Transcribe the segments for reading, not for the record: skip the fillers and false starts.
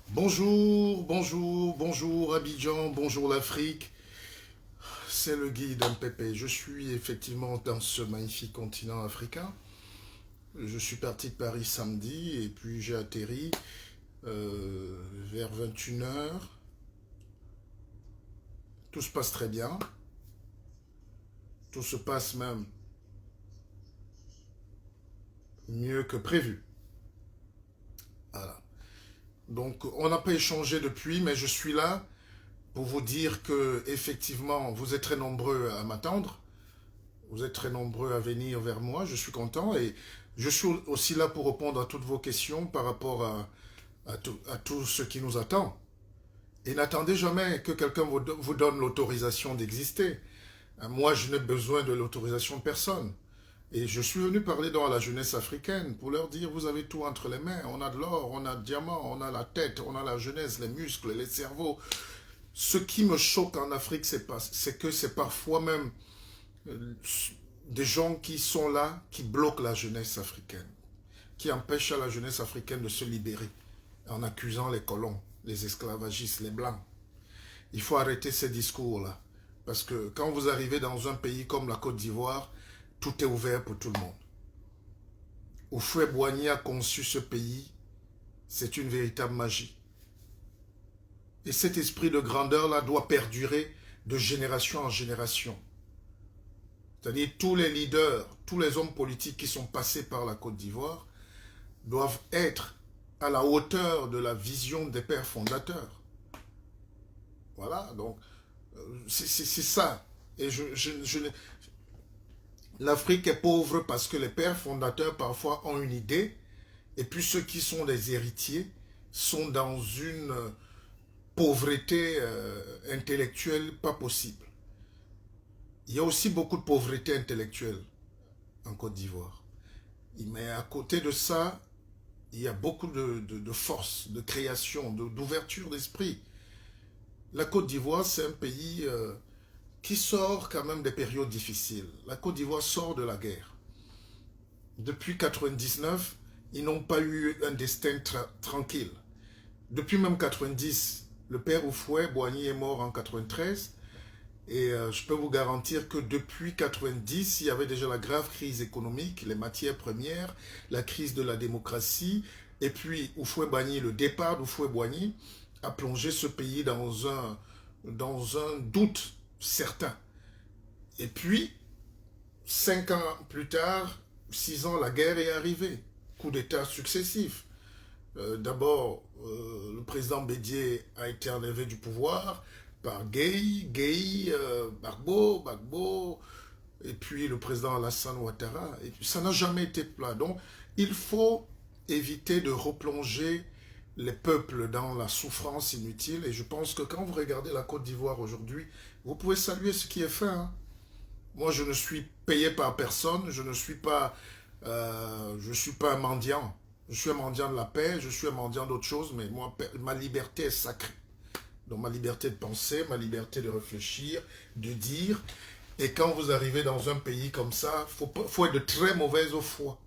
Bonjour, bonjour, bonjour Abidjan, bonjour l'Afrique. C'est le guide MPP. Je suis effectivement dans ce magnifique continent africain. Je suis parti de Paris samedi et puis j'ai atterri vers 21 h. Tout se passe très bien. Tout se passe même mieux que prévu. Voilà. Donc on n'a pas échangé depuis, mais je suis là pour vous dire que effectivement vous êtes très nombreux à m'attendre. Vous êtes très nombreux à venir vers moi, je suis content et je suis aussi là pour répondre à toutes vos questions par rapport à tout ce qui nous attend. Et n'attendez jamais que quelqu'un vous donne l'autorisation d'exister. Moi, je n'ai besoin de l'autorisation de personne. Et je suis venu parler dans la jeunesse africaine pour leur dire, vous avez tout entre les mains. On a de l'or, on a le diamant, on a la tête, on a la jeunesse, les muscles, les cerveaux. Ce qui me choque en Afrique, c'est que c'est parfois même euh, des gens qui sont là, qui bloquent la jeunesse africaine, qui empêchent la jeunesse africaine de se libérer en accusant les colons, les esclavagistes, les blancs. Il faut arrêter ces discours-là. Parce que quand vous arrivez dans un pays comme la Côte d'Ivoire, tout est ouvert pour tout le monde. Houphouët-Boigny a conçu ce pays, c'est une véritable magie. Et cet esprit de grandeur-là doit perdurer de génération en génération. C'est-à-dire tous les leaders, tous les hommes politiques qui sont passés par la Côte d'Ivoire doivent être à la hauteur de la vision des pères fondateurs. Voilà, donc c'est ça. Et l'Afrique est pauvre parce que les pères fondateurs parfois ont une idée, et puis ceux qui sont des héritiers sont dans une pauvreté intellectuelle pas possible. Il y a aussi beaucoup de pauvreté intellectuelle en Côte d'Ivoire. Mais à côté de ça, il y a beaucoup de force, de création, d'ouverture d'esprit. La Côte d'Ivoire, c'est un pays qui sort quand même des périodes difficiles. La Côte d'Ivoire sort de la guerre. Depuis 1999, ils n'ont pas eu un destin tranquille. Depuis même 90, le père Houphouët-Boigny est mort en 93. Et je peux vous garantir que depuis 90, il y avait déjà la grave crise économique, les matières premières, la crise de la démocratie, et puis Houphouët-Boigny, le départ d'Houphouët-Boigny a plongé ce pays dans un doute certain. Et puis, 5 ans plus tard, 6 ans, la guerre est arrivée. Coups d'État successifs. D'abord, le président Bédié a été enlevé du pouvoir par Gueye, Gbagbo, et puis le président Alassane Ouattara. Et puis, ça n'a jamais été plat. Donc, il faut éviter de replonger les peuples dans la souffrance inutile. Et je pense que quand vous regardez la Côte d'Ivoire aujourd'hui, vous pouvez saluer ce qui est fait. Hein. Moi, je ne suis payé par personne, je suis pas un mendiant. Je suis un mendiant de la paix, je suis un mendiant d'autre chose, mais moi, ma liberté est sacrée. Donc ma liberté de penser, ma liberté de réfléchir, de dire. Et quand vous arrivez dans un pays comme ça, faut être de très mauvaise foi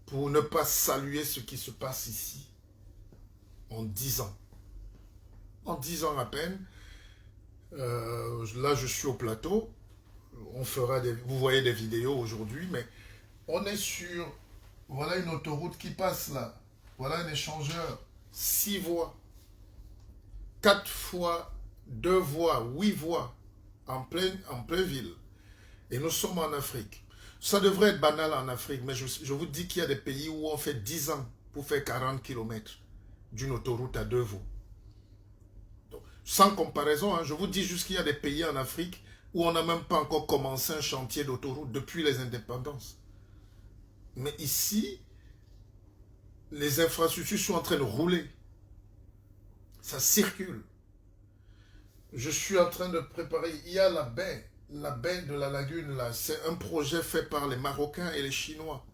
pour ne pas saluer ce qui se passe ici en 10 ans. En 10 ans à peine, là je suis au plateau, vous voyez des vidéos aujourd'hui, mais on est sur, voilà une autoroute qui passe là, voilà un échangeur, 6 voies, 4 fois 2 voies, 8 voies en pleine ville. Et nous sommes en Afrique. Ça devrait être banal en Afrique, mais je vous dis qu'il y a des pays où on fait 10 ans pour faire 40 km d'une autoroute à 2 voies. Donc, sans comparaison, hein, je vous dis juste qu'il y a des pays en Afrique où on n'a même pas encore commencé un chantier d'autoroute depuis les indépendances. Mais ici, les infrastructures sont en train de rouler. Ça circule. Je suis en train de préparer, il y a la baie de la lagune là, c'est un projet fait par les Marocains et les Chinois.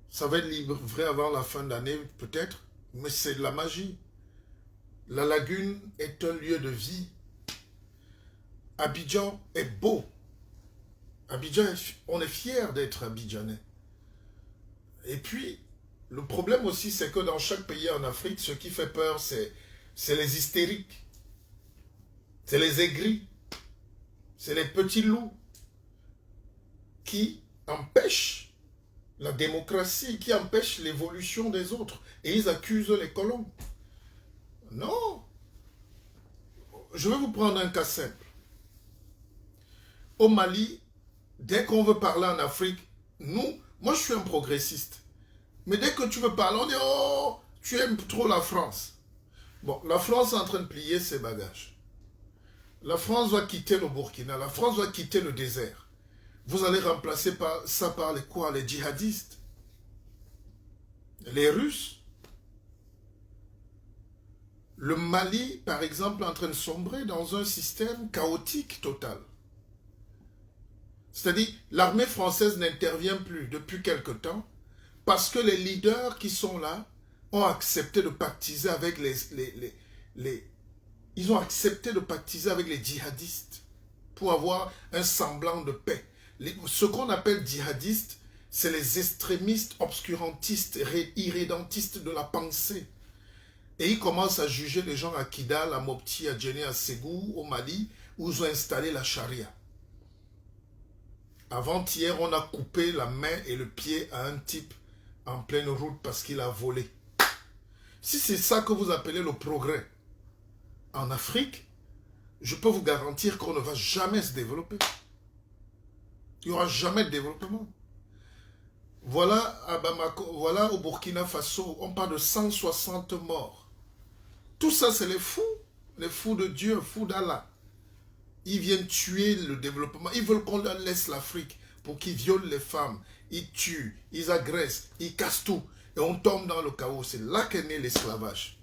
Ça va être livré avant la fin d'année peut-être, mais c'est de la magie. La lagune est un lieu de vie. Abidjan est beau. Abidjan, on est fier d'être abidjanais. Et puis, Le problème aussi, c'est que dans chaque pays en Afrique, ce qui fait peur, c'est les hystériques, c'est les aigris, c'est les petits loups qui empêchent la démocratie, qui empêchent l'évolution des autres. Et ils accusent les colons. Non. Je vais vous prendre un cas simple. Au Mali, dès qu'on veut parler en Afrique, moi je suis un progressiste. Mais dès que tu veux parler, on dit, oh, tu aimes trop la France. Bon, la France est en train de plier ses bagages. La France va quitter le Burkina, la France va quitter le désert. Vous allez remplacer ça par les quoi? Les djihadistes, les Russes. Le Mali, par exemple, est en train de sombrer dans un système chaotique total. C'est-à-dire, l'armée française n'intervient plus depuis quelque temps parce que les leaders qui sont là ont accepté de pactiser avec ils ont accepté de pactiser avec les djihadistes pour avoir un semblant de paix. Ce qu'on appelle djihadistes, c'est les extrémistes obscurantistes, irrédentistes de la pensée. Et ils commencent à juger les gens à Kidal, à Mopti, à Djenné, à Ségou, au Mali, où ils ont installé la charia. Avant-hier, on a coupé la main et le pied à un type en pleine route parce qu'il a volé. Si c'est ça que vous appelez le progrès en Afrique, je peux vous garantir qu'on ne va jamais se développer. Il n'y aura jamais de développement. Voilà à Bamako, voilà au Burkina Faso, on parle de 160 morts. Tout ça, c'est les fous de Dieu, fous d'Allah. Ils viennent tuer le développement. Ils veulent qu'on leur laisse l'Afrique pour qu'ils violent les femmes. Ils tuent, ils agressent, ils cassent tout. Et on tombe dans le chaos. C'est là qu'est né l'esclavage.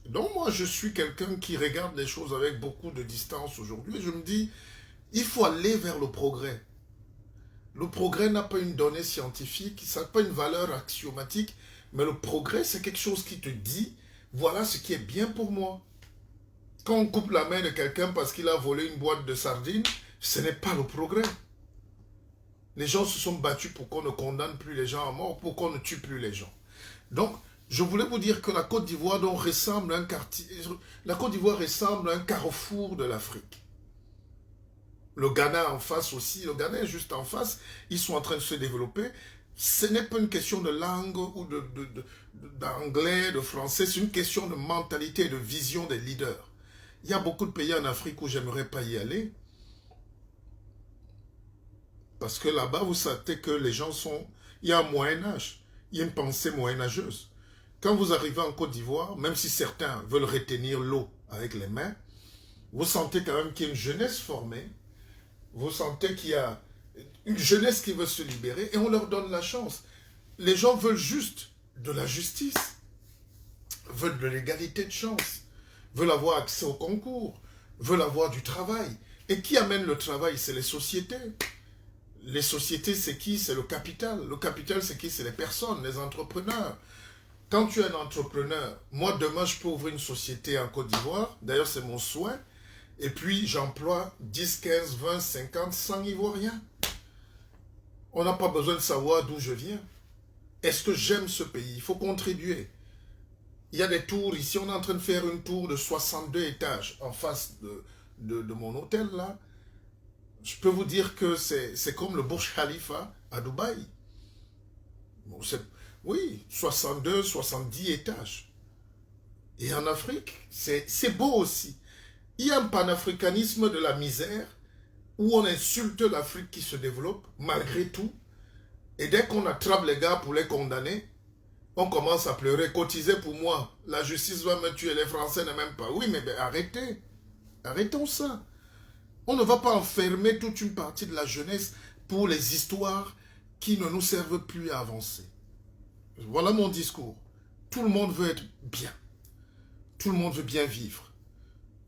Donc moi, je suis quelqu'un qui regarde les choses avec beaucoup de distance aujourd'hui. Je me dis, il faut aller vers le progrès. Le progrès n'a pas une donnée scientifique, ça n'a pas une valeur axiomatique, mais le progrès, c'est quelque chose qui te dit, voilà ce qui est bien pour moi. Quand on coupe la main de quelqu'un parce qu'il a volé une boîte de sardines, ce n'est pas le progrès. Les gens se sont battus pour qu'on ne condamne plus les gens à mort, pour qu'on ne tue plus les gens. Donc, je voulais vous dire que la Côte d'Ivoire ressemble à un quartier, la Côte d'Ivoire ressemble à un carrefour de l'Afrique. Le Ghana en face aussi, le Ghana est juste en face, ils sont en train de se développer. Ce n'est pas une question de langue ou d'anglais, de français, c'est une question de mentalité et de vision des leaders. Il y a beaucoup de pays en Afrique où j'aimerais pas y aller. Parce que là-bas, vous savez que les gens sont... Il y a un Moyen-Âge, il y a une pensée moyenâgeuse. Quand vous arrivez en Côte d'Ivoire, même si certains veulent retenir l'eau avec les mains, vous sentez quand même qu'il y a une jeunesse formée. Vous sentez qu'il y a une jeunesse qui veut se libérer et on leur donne la chance. Les gens veulent juste de la justice, veulent de l'égalité de chance, veulent avoir accès au concours, veulent avoir du travail. Et qui amène le travail? C'est les sociétés. Les sociétés, c'est qui? C'est le capital. Le capital, c'est qui? C'est les personnes, les entrepreneurs. Quand tu es un entrepreneur, moi demain, je peux ouvrir une société en Côte d'Ivoire. D'ailleurs, c'est mon souhait. Et puis, j'emploie 10, 15, 20, 50, 100 Ivoiriens. On n'a pas besoin de savoir d'où je viens. Est-ce que j'aime ce pays? Il faut contribuer. Il y a des tours. Ici, on est en train de faire une tour de 62 étages en face de mon hôtel, là. Je peux vous dire que c'est comme le Burj Khalifa à Dubaï. Bon, oui, 62, 70 étages. Et en Afrique, c'est beau aussi. Il y a un panafricanisme de la misère où on insulte l'Afrique qui se développe malgré tout. Et dès qu'on attrape les gars pour les condamner, on commence à pleurer. Cotisez pour moi. La justice va me tuer. Les Français ne m'aiment pas. Oui, mais arrêtez. Arrêtons ça. On ne va pas enfermer toute une partie de la jeunesse pour les histoires qui ne nous servent plus à avancer. Voilà mon discours. Tout le monde veut être bien. Tout le monde veut bien vivre.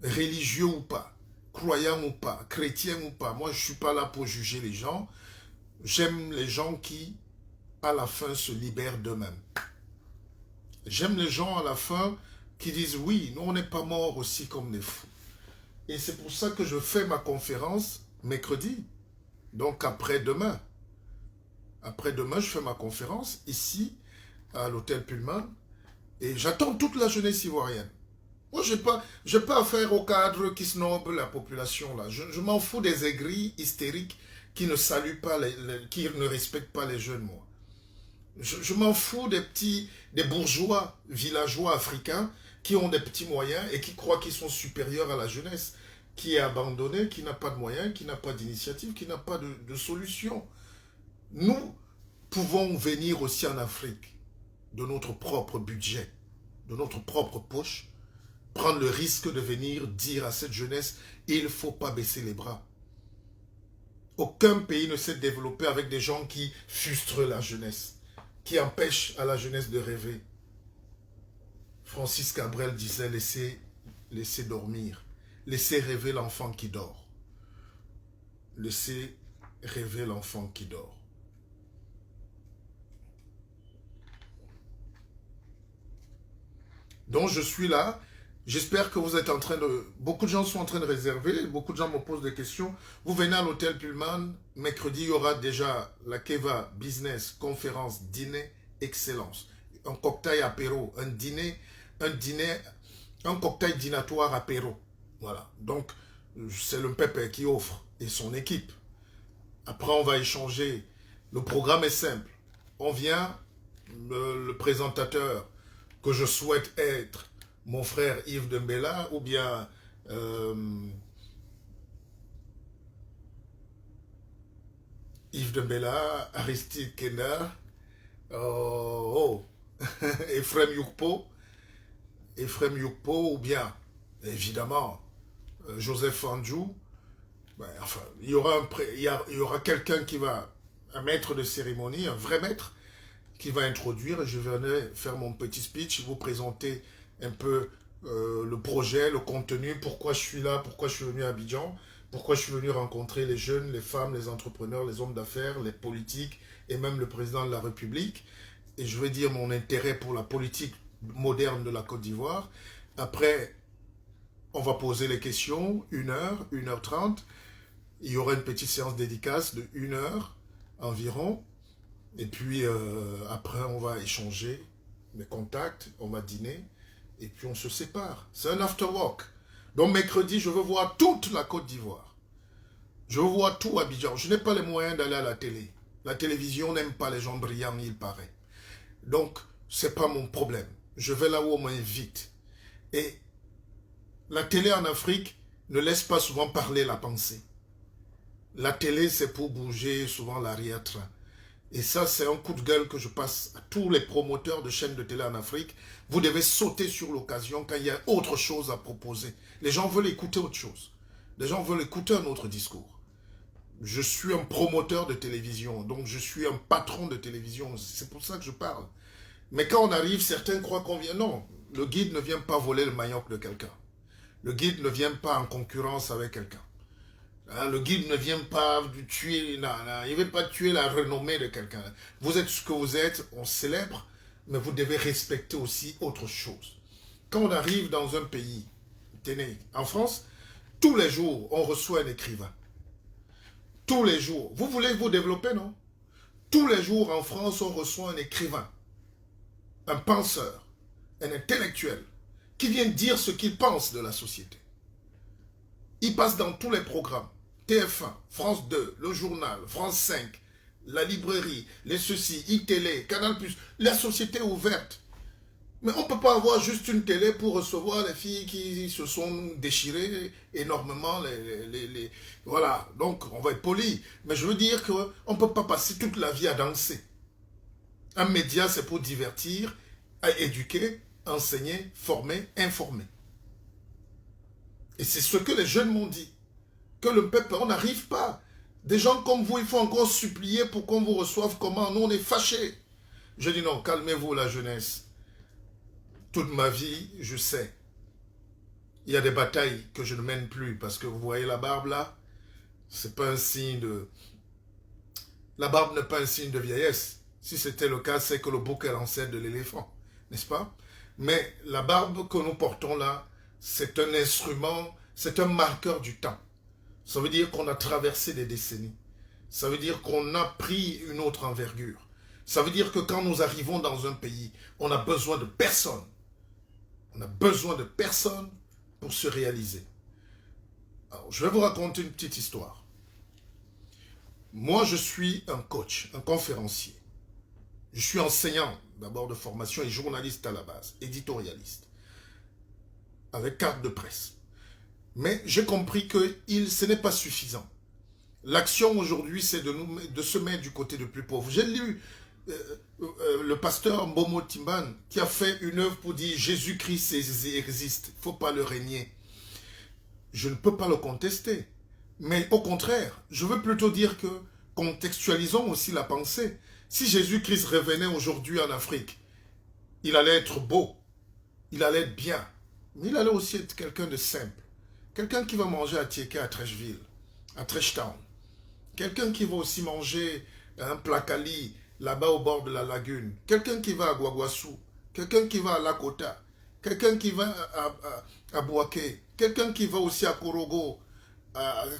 Religieux ou pas, croyant ou pas, chrétien ou pas. Moi, je ne suis pas là pour juger les gens. J'aime les gens qui, à la fin, se libèrent d'eux-mêmes. J'aime les gens, à la fin, qui disent, oui, nous, on n'est pas morts aussi comme des fous. Et c'est pour ça que je fais ma conférence mercredi. Donc, après-demain. Après-demain, je fais ma conférence ici, à l'hôtel Pullman, et j'attends toute la jeunesse ivoirienne. Moi, j'ai pas affaire au cadre qui snobe la population, là. Je m'en fous des aigris hystériques qui ne saluent pas, qui ne respectent pas les jeunes, moi. Je m'en fous des bourgeois, villageois africains qui ont des petits moyens et qui croient qu'ils sont supérieurs à la jeunesse, qui est abandonnée, qui n'a pas de moyens, qui n'a pas d'initiative, qui n'a pas de solution. Nous pouvons venir aussi en Afrique de notre propre budget, de notre propre poche, prendre le risque de venir dire à cette jeunesse, il ne faut pas baisser les bras. Aucun pays ne s'est développé avec des gens qui frustrent la jeunesse, qui empêchent à la jeunesse de rêver. Francis Cabrel disait, laissez dormir, laissez rêver l'enfant qui dort. Laissez rêver l'enfant qui dort. Donc je suis là, j'espère que vous êtes en train de... Beaucoup de gens sont en train de réserver, beaucoup de gens me posent des questions. Vous venez à l'hôtel Pullman, mercredi il y aura déjà la Keva Business, conférence, dîner, excellence. Un cocktail apéro, un cocktail dînatoire apéro. Voilà, donc c'est le Pépé qui offre et son équipe. Après on va échanger, le programme est simple. On vient, le présentateur que je souhaite être mon frère Yves Dembélé ou bien Yves Dembélé, Aristide Kenda, Ephraim Yukpo ou bien évidemment Joseph Fandjou. Ben, enfin, il y aura quelqu'un qui va, un maître de cérémonie, un vrai maître, qui va introduire et je vais faire mon petit speech, vous présenter un peu le projet, le contenu, pourquoi je suis là, pourquoi je suis venu à Abidjan, pourquoi je suis venu rencontrer les jeunes, les femmes, les entrepreneurs, les hommes d'affaires, les politiques et même le président de la République. Et je vais dire mon intérêt pour la politique moderne de la Côte d'Ivoire. Après, on va poser les questions, 1h, 1h30. Il y aura une petite séance dédicace de 1h environ. Et puis après, on va échanger mes contacts, on va dîner, et puis on se sépare. C'est un after work. Donc mercredi, je veux voir toute la Côte d'Ivoire. Je veux voir tout Abidjan. Je n'ai pas les moyens d'aller à la télé. La télévision n'aime pas les gens brillants, il paraît. Donc, ce n'est pas mon problème. Je vais là où on m'invite. Et la télé en Afrique ne laisse pas souvent parler la pensée. La télé, c'est pour bouger souvent l'arrière-train. Et ça, c'est un coup de gueule que je passe à tous les promoteurs de chaînes de télé en Afrique. Vous devez sauter sur l'occasion quand il y a autre chose à proposer. Les gens veulent écouter autre chose. Les gens veulent écouter un autre discours. Je suis un promoteur de télévision, donc je suis un patron de télévision. C'est pour ça que je parle. Mais quand on arrive, certains croient qu'on vient... Non, le guide ne vient pas voler le manioc de quelqu'un. Le guide ne vient pas en concurrence avec quelqu'un. Le guide ne vient pas tuer, non, il ne veut pas tuer la renommée de quelqu'un. Vous êtes ce que vous êtes, on célèbre, mais vous devez respecter aussi autre chose. Quand on arrive dans un pays, tenez, en France, tous les jours, on reçoit un écrivain. Tous les jours. Vous voulez vous développer, non? Tous les jours, en France, on reçoit un écrivain, un penseur, un intellectuel, qui vient dire ce qu'il pense de la société. Il passe dans tous les programmes. TF1, France 2, le journal, France 5, la librairie, les ceci, iTélé, Canal+. La société est ouverte. Mais on ne peut pas avoir juste une télé pour recevoir les filles qui se sont déchirées énormément. Voilà, donc on va être poli. Mais je veux dire qu'on ne peut pas passer toute la vie à danser. Un média, c'est pour divertir, à éduquer, enseigner, former, informer. Et c'est ce que les jeunes m'ont dit. Que le peuple, on n'arrive pas. Des gens comme vous, il faut encore supplier pour qu'on vous reçoive comment. Nous, on est fâchés. Je dis non, calmez-vous la jeunesse. Toute ma vie, je sais. Il y a des batailles que je ne mène plus. Parce que vous voyez la barbe là, c'est pas un signe de... La barbe n'est pas un signe de vieillesse. Si c'était le cas, c'est que le bouc est l'ancêtre de l'éléphant. N'est-ce pas? Mais la barbe que nous portons là, c'est un instrument, c'est un marqueur du temps. Ça veut dire qu'on a traversé des décennies. Ça veut dire qu'on a pris une autre envergure. Ça veut dire que quand nous arrivons dans un pays, on a besoin de personne. On a besoin de personne pour se réaliser. Alors, je vais vous raconter une petite histoire. Moi, je suis un coach, un conférencier. Je suis enseignant d'abord de formation et journaliste à la base, éditorialiste, avec carte de presse. Mais j'ai compris que ce n'est pas suffisant. L'action aujourd'hui, c'est de se mettre du côté des plus pauvres. J'ai lu le pasteur Mbomo Timban qui a fait une œuvre pour dire Jésus-Christ existe, il ne faut pas le régner. Je ne peux pas le contester. Mais au contraire, je veux plutôt dire que contextualisons aussi la pensée. Si Jésus-Christ revenait aujourd'hui en Afrique, il allait être beau, il allait être bien, mais il allait aussi être quelqu'un de simple. Quelqu'un qui va manger à Tieke, à Trècheville, à Trèchetown. Quelqu'un qui va aussi manger un placali là-bas au bord de la lagune. Quelqu'un qui va à Guaguassou. Quelqu'un qui va à Lakota. Quelqu'un qui va à Bouaké. Quelqu'un qui va aussi à Korogo.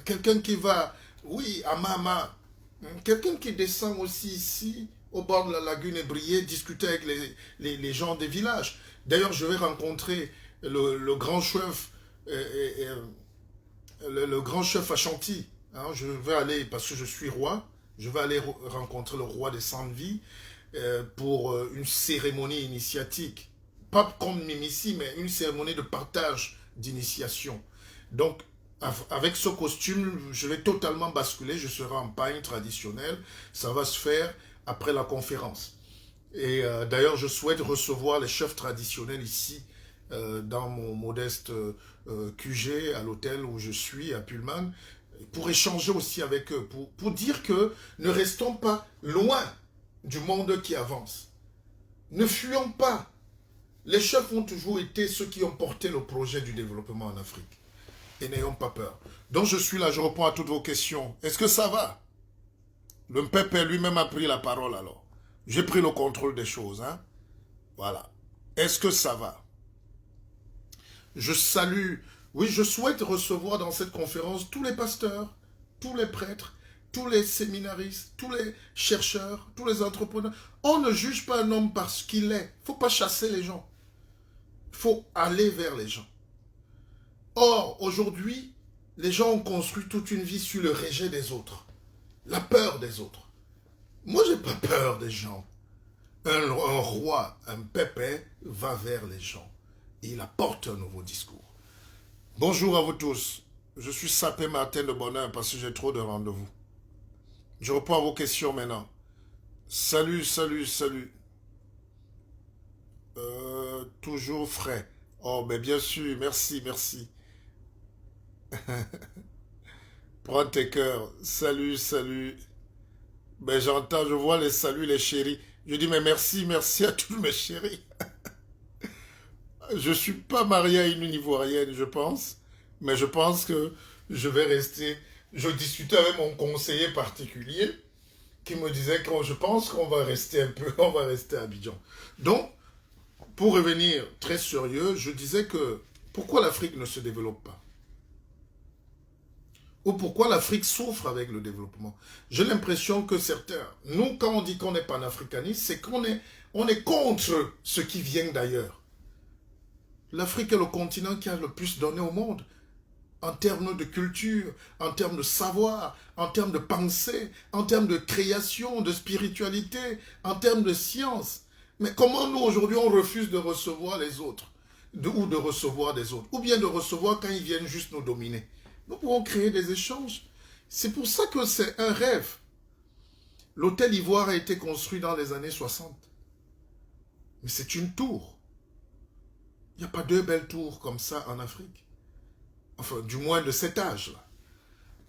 Quelqu'un qui va, oui, à Mama. Quelqu'un qui descend aussi ici, au bord de la lagune et briller, discuter avec les gens des villages. D'ailleurs, je vais rencontrer le grand chef, le grand chef Ashanti. Hein, je vais aller, parce que je suis roi, je vais aller rencontrer le roi des Sandvis pour une cérémonie initiatique. Pas comme Mimici, mais une cérémonie de partage d'initiation. Donc, avec ce costume, je vais totalement basculer, je serai en pagne traditionnel. Ça va se faire après la conférence. Et d'ailleurs, je souhaite recevoir les chefs traditionnels ici, dans mon modeste QG, à l'hôtel où je suis, à Pullman, pour échanger aussi avec eux, pour dire que ne restons pas loin du monde qui avance. Ne fuyons pas. Les chefs ont toujours été ceux qui ont porté le projet du développement en Afrique. Et n'ayons pas peur. Donc je suis là, je réponds à toutes vos questions. Est-ce que ça va? Le Mpépé lui-même a pris la parole alors. J'ai pris le contrôle des choses. Hein? Voilà. Est-ce que ça va? Je salue, oui, je souhaite recevoir dans cette conférence tous les pasteurs, tous les prêtres, tous les séminaristes, tous les chercheurs, tous les entrepreneurs. On ne juge pas un homme parce qu'il est. Il ne faut pas chasser les gens. Il faut aller vers les gens. Or, aujourd'hui, les gens ont construit toute une vie sur le rejet des autres. La peur des autres. Moi, je n'ai pas peur des gens. Un roi, un pépé, va vers les gens. Et il apporte un nouveau discours. Bonjour à vous tous. Je suis Sapé Martin de Bonheur parce que j'ai trop de rendez-vous. Je réponds à vos questions maintenant. Salut, salut, salut. Toujours frais. Oh, mais bien sûr, merci, merci. Prends tes cœurs. Salut, salut. Ben j'entends, je vois les saluts, les chéris. Je dis, mais merci, merci à tous mes chéris. Je ne suis pas marié à une Ivoirienne, je pense. Mais je pense que je vais rester... Je discutais avec mon conseiller particulier qui me disait que je pense qu'on va rester un peu, on va rester à Abidjan. Donc, pour revenir très sérieux, je disais que pourquoi l'Afrique ne se développe pas? Ou pourquoi l'Afrique souffre avec le développement? J'ai l'impression que certains, nous, quand on dit qu'on est panafricaniste, c'est qu'on est contre ce qui vient d'ailleurs. L'Afrique est le continent qui a le plus donné au monde, en termes de culture, en termes de savoir, en termes de pensée, en termes de création, de spiritualité, en termes de science. Mais comment nous, aujourd'hui, on refuse de recevoir les autres, ou de recevoir des autres, ou bien de recevoir quand ils viennent juste nous dominer? Nous pouvons créer des échanges. C'est pour ça que c'est un rêve. L'hôtel Ivoire a été construit dans les années 60. Mais c'est une tour. Il n'y a pas deux belles tours comme ça en Afrique. Enfin, du moins de cet âge-là.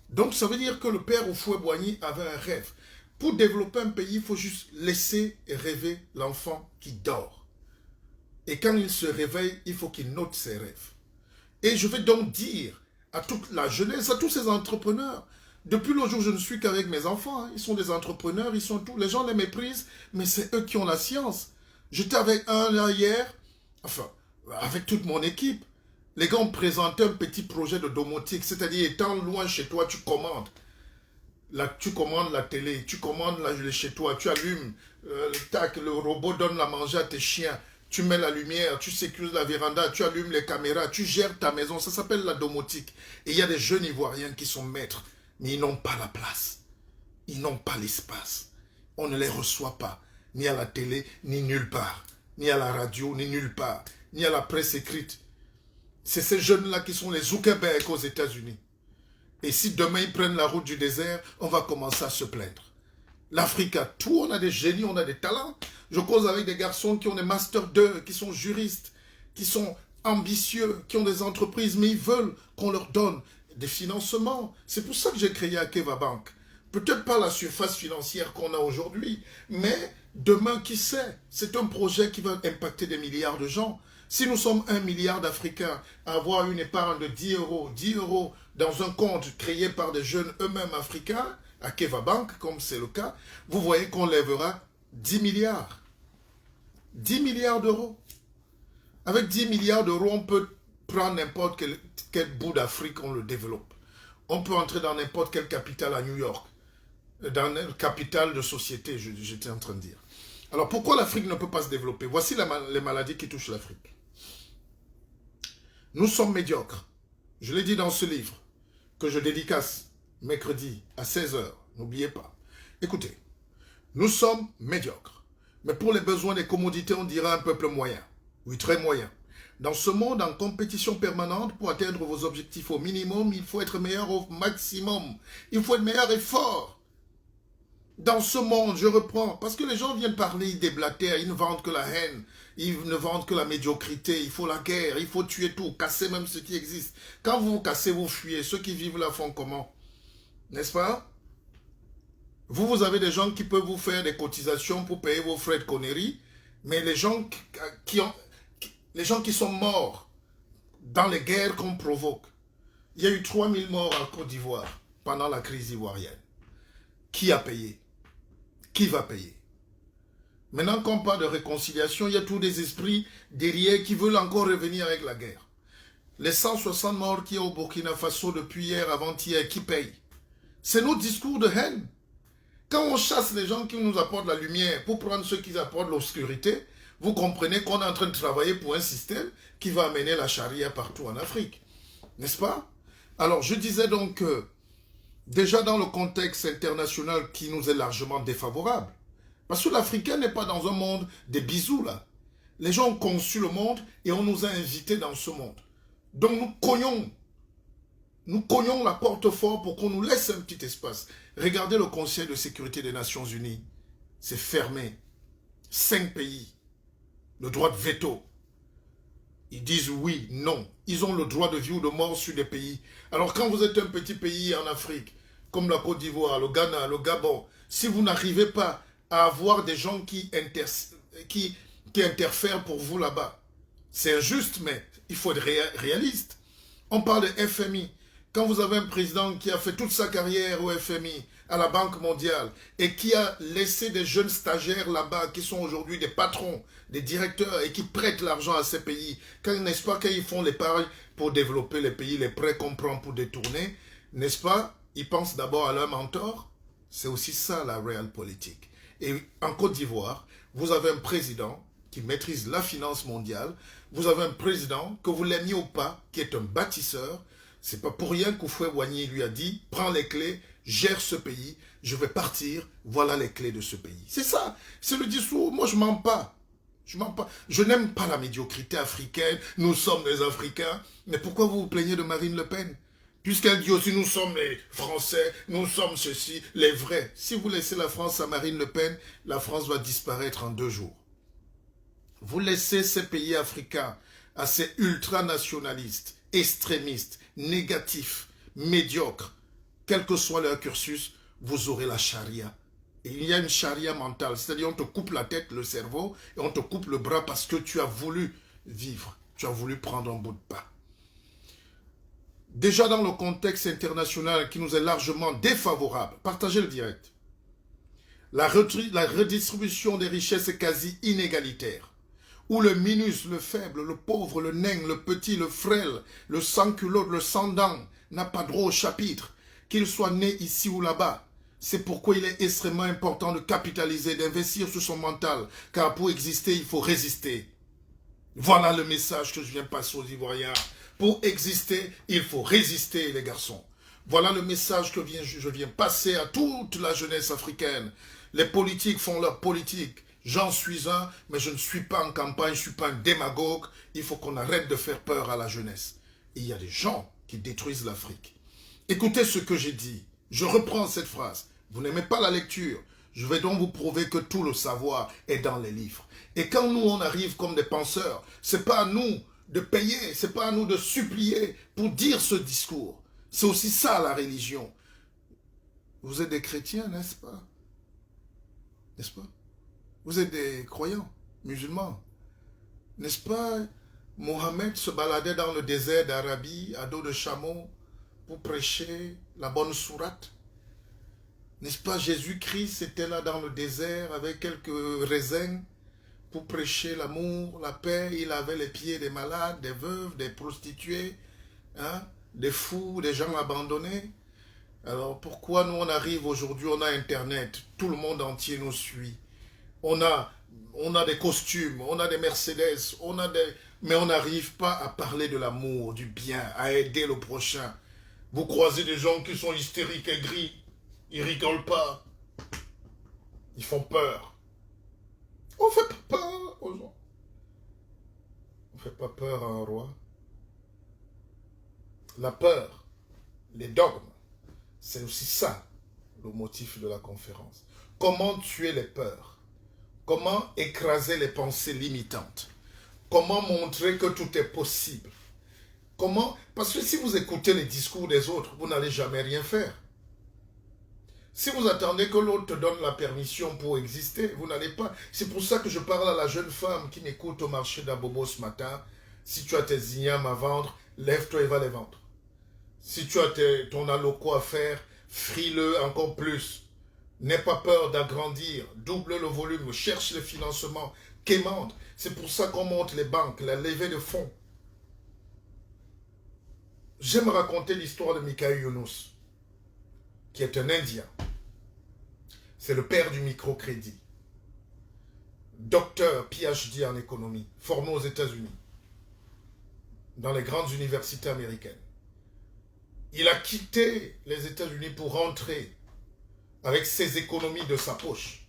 Donc, ça veut dire que le père Houphouët-Boigny avait un rêve. Pour développer un pays, il faut juste laisser rêver l'enfant qui dort. Et quand il se réveille, il faut qu'il note ses rêves. Et je vais donc dire à toute la jeunesse, à tous ces entrepreneurs, depuis le jour où je ne suis qu'avec mes enfants, hein, ils sont des entrepreneurs, ils sont tous, les gens les méprisent, mais c'est eux qui ont la science. J'étais avec un là hier, enfin, avec toute mon équipe. Les gars ont présenté un petit projet de domotique, c'est-à-dire étant loin chez toi, tu commandes. Là, tu commandes la télé, tu commandes chez toi, tu allumes, tac, le robot donne la manger à tes chiens, tu mets la lumière, tu sécurises la véranda, tu allumes les caméras, tu gères ta maison. Ça s'appelle la domotique. Et il y a des jeunes Ivoiriens qui sont maîtres, mais ils n'ont pas la place. Ils n'ont pas l'espace. On ne les reçoit pas, ni à la télé, ni nulle part. Ni à la radio, ni nulle part. Ni à la presse écrite. C'est ces jeunes-là qui sont les Zuckerberg aux États-Unis. Et si demain ils prennent la route du désert, on va commencer à se plaindre. L'Afrique a tout, on a des génies, on a des talents. Je cause avec des garçons qui ont des Master 2, qui sont juristes, qui sont ambitieux, qui ont des entreprises, mais ils veulent qu'on leur donne des financements. C'est pour ça que j'ai créé Akeva Bank. Peut-être pas la surface financière qu'on a aujourd'hui, mais demain, qui sait? C'est un projet qui va impacter des milliards de gens. Si nous sommes 1 milliard d'Africains à avoir une épargne de 10 euros dans un compte créé par des jeunes eux-mêmes africains, à Keva Bank, comme c'est le cas, vous voyez qu'on lèvera 10 milliards. 10 milliards d'euros. Avec 10 milliards d'euros, on peut prendre n'importe quel bout d'Afrique, on le développe. On peut entrer dans n'importe quelle capitale à New York. Dans une capitale de société, j'étais en train de dire. Alors pourquoi l'Afrique ne peut pas se développer? Voici les maladies qui touchent l'Afrique. Nous sommes médiocres. Je l'ai dit dans ce livre que je dédicace mercredi à 16 h. N'oubliez pas. Écoutez, nous sommes médiocres. Mais pour les besoins des commodités, on dira un peuple moyen. Oui, très moyen. Dans ce monde en compétition permanente, pour atteindre vos objectifs au minimum, il faut être meilleur au maximum. Il faut être meilleur et fort. Dans ce monde, je reprends, parce que les gens viennent parler, ils déblatèrent, ils ne vendent que la haine, ils ne vendent que la médiocrité, il faut la guerre, il faut tuer tout, casser même ce qui existe. Quand vous vous cassez, vous fuyez. Ceux qui vivent là font comment? N'est-ce pas? Vous avez des gens qui peuvent vous faire des cotisations pour payer vos frais de conneries, mais les gens qui sont morts dans les guerres qu'on provoque, il y a eu 3000 morts en Côte d'Ivoire pendant la crise ivoirienne. Qui a payé? Qui va payer? Maintenant qu'on parle de réconciliation, il y a tous des esprits derrière qui veulent encore revenir avec la guerre. Les 160 morts qu'il y a au Burkina Faso depuis hier, avant-hier, qui payent? C'est nos discours de haine. Quand on chasse les gens qui nous apportent la lumière pour prendre ceux qui apportent l'obscurité, vous comprenez qu'on est en train de travailler pour un système qui va amener la charia partout en Afrique. N'est-ce pas? Alors, je disais donc que déjà dans le contexte international qui nous est largement défavorable, parce que l'Africain n'est pas dans un monde des bisous là. Les gens ont conçu le monde et on nous a invités dans ce monde. Donc nous cognons la porte fort pour qu'on nous laisse un petit espace. Regardez le Conseil de sécurité des Nations Unies. C'est fermé. 5 pays. Le droit de veto. Ils disent oui, non. Ils ont le droit de vie ou de mort sur des pays. Alors quand vous êtes un petit pays en Afrique, comme la Côte d'Ivoire, le Ghana, le Gabon, si vous n'arrivez pas à avoir des gens qui interfèrent pour vous là-bas, c'est injuste, mais il faut être réaliste. On parle de FMI. Quand vous avez un président qui a fait toute sa carrière au FMI, à la Banque mondiale, et qui a laissé des jeunes stagiaires là-bas, qui sont aujourd'hui des patrons, des directeurs, et qui prêtent l'argent à ces pays, n'est-ce pas, quand ils font l'épargne pour développer les pays, les prêts qu'on prend pour détourner, n'est-ce pas, ils pensent d'abord à leur mentor. C'est aussi ça la réelle politique. Et en Côte d'Ivoire, vous avez un président qui maîtrise la finance mondiale, vous avez un président, que vous l'aimiez ou pas, qui est un bâtisseur. C'est pas pour rien qu'Houphouët-Boigny lui a dit, prends les clés, gère ce pays, je vais partir, voilà les clés de ce pays. C'est ça, c'est le discours, moi je mens pas. Je mens pas. Je n'aime pas la médiocrité africaine, nous sommes des Africains. Mais pourquoi vous vous plaignez de Marine Le Pen? Puisqu'elle dit aussi, nous sommes les Français, nous sommes ceci, les vrais. Si vous laissez la France à Marine Le Pen, la France va disparaître en 2 jours. Vous laissez ces pays africains à ces ultranationalistes, extrémistes, négatifs, médiocres, quel que soit leur cursus, vous aurez la charia. Et il y a une charia mentale, c'est-à-dire on te coupe la tête, le cerveau, et on te coupe le bras parce que tu as voulu vivre, tu as voulu prendre un bout de pain. Déjà dans le contexte international qui nous est largement défavorable, partagez le direct. La redistribution des richesses est quasi inégalitaire. Où le minus, le faible, le pauvre, le nain, le petit, le frêle, le sans-culotte, le sans-dents n'a pas droit au chapitre, qu'il soit né ici ou là-bas. C'est pourquoi il est extrêmement important de capitaliser, d'investir sur son mental. Car pour exister, il faut résister. Voilà le message que je viens passer aux Ivoiriens. Pour exister, il faut résister, les garçons. Voilà le message que je viens passer à toute la jeunesse africaine. Les politiques font leur politique. J'en suis un, mais je ne suis pas en campagne, je ne suis pas un démagogue. Il faut qu'on arrête de faire peur à la jeunesse. Et il y a des gens qui détruisent l'Afrique. Écoutez ce que j'ai dit. Je reprends cette phrase. Vous n'aimez pas la lecture. Je vais donc vous prouver que tout le savoir est dans les livres. Et quand nous, on arrive comme des penseurs, ce n'est pas à nous de payer, ce n'est pas à nous de supplier pour dire ce discours. C'est aussi ça la religion. Vous êtes des chrétiens, n'est-ce pas? N'est-ce pas? Vous êtes des croyants, musulmans. N'est-ce pas? Mohammed se baladait dans le désert d'Arabie à dos de chameau pour prêcher la bonne sourate. N'est-ce pas? Jésus-Christ était là dans le désert avec quelques raisins pour prêcher l'amour, la paix. Il avait les pieds des malades, des veuves, des prostituées, hein, des fous, des gens abandonnés. Alors pourquoi nous on arrive aujourd'hui, on a Internet, tout le monde entier nous suit. On a des costumes, on a des Mercedes, mais on n'arrive pas à parler de l'amour, du bien, à aider le prochain. Vous croisez des gens qui sont hystériques, aigris, ils rigolent pas, ils font peur. On ne fait pas peur aux gens. On ne fait pas peur à un roi. La peur, les dogmes, c'est aussi ça le motif de la conférence. Comment tuer les peurs? Comment écraser les pensées limitantes? Comment montrer que tout est possible? Comment? Parce que si vous écoutez les discours des autres, vous n'allez jamais rien faire. Si vous attendez que l'autre te donne la permission pour exister, vous n'allez pas. C'est pour ça que je parle à la jeune femme qui m'écoute au marché d'Abobo ce matin. Si tu as tes ignames à vendre, lève-toi et va les vendre. Si tu as ton alloco à faire, fris-le encore plus. N'aie pas peur d'agrandir, double le volume, cherche le financement, quémande. C'est pour ça qu'on monte les banques, la levée de fonds. J'aime raconter l'histoire de Mikhail Yunus, qui est un Indien. C'est le père du microcrédit. Docteur PhD en économie, formé aux États-Unis, dans les grandes universités américaines. Il a quitté les États-Unis pour rentrer avec ses économies de sa poche.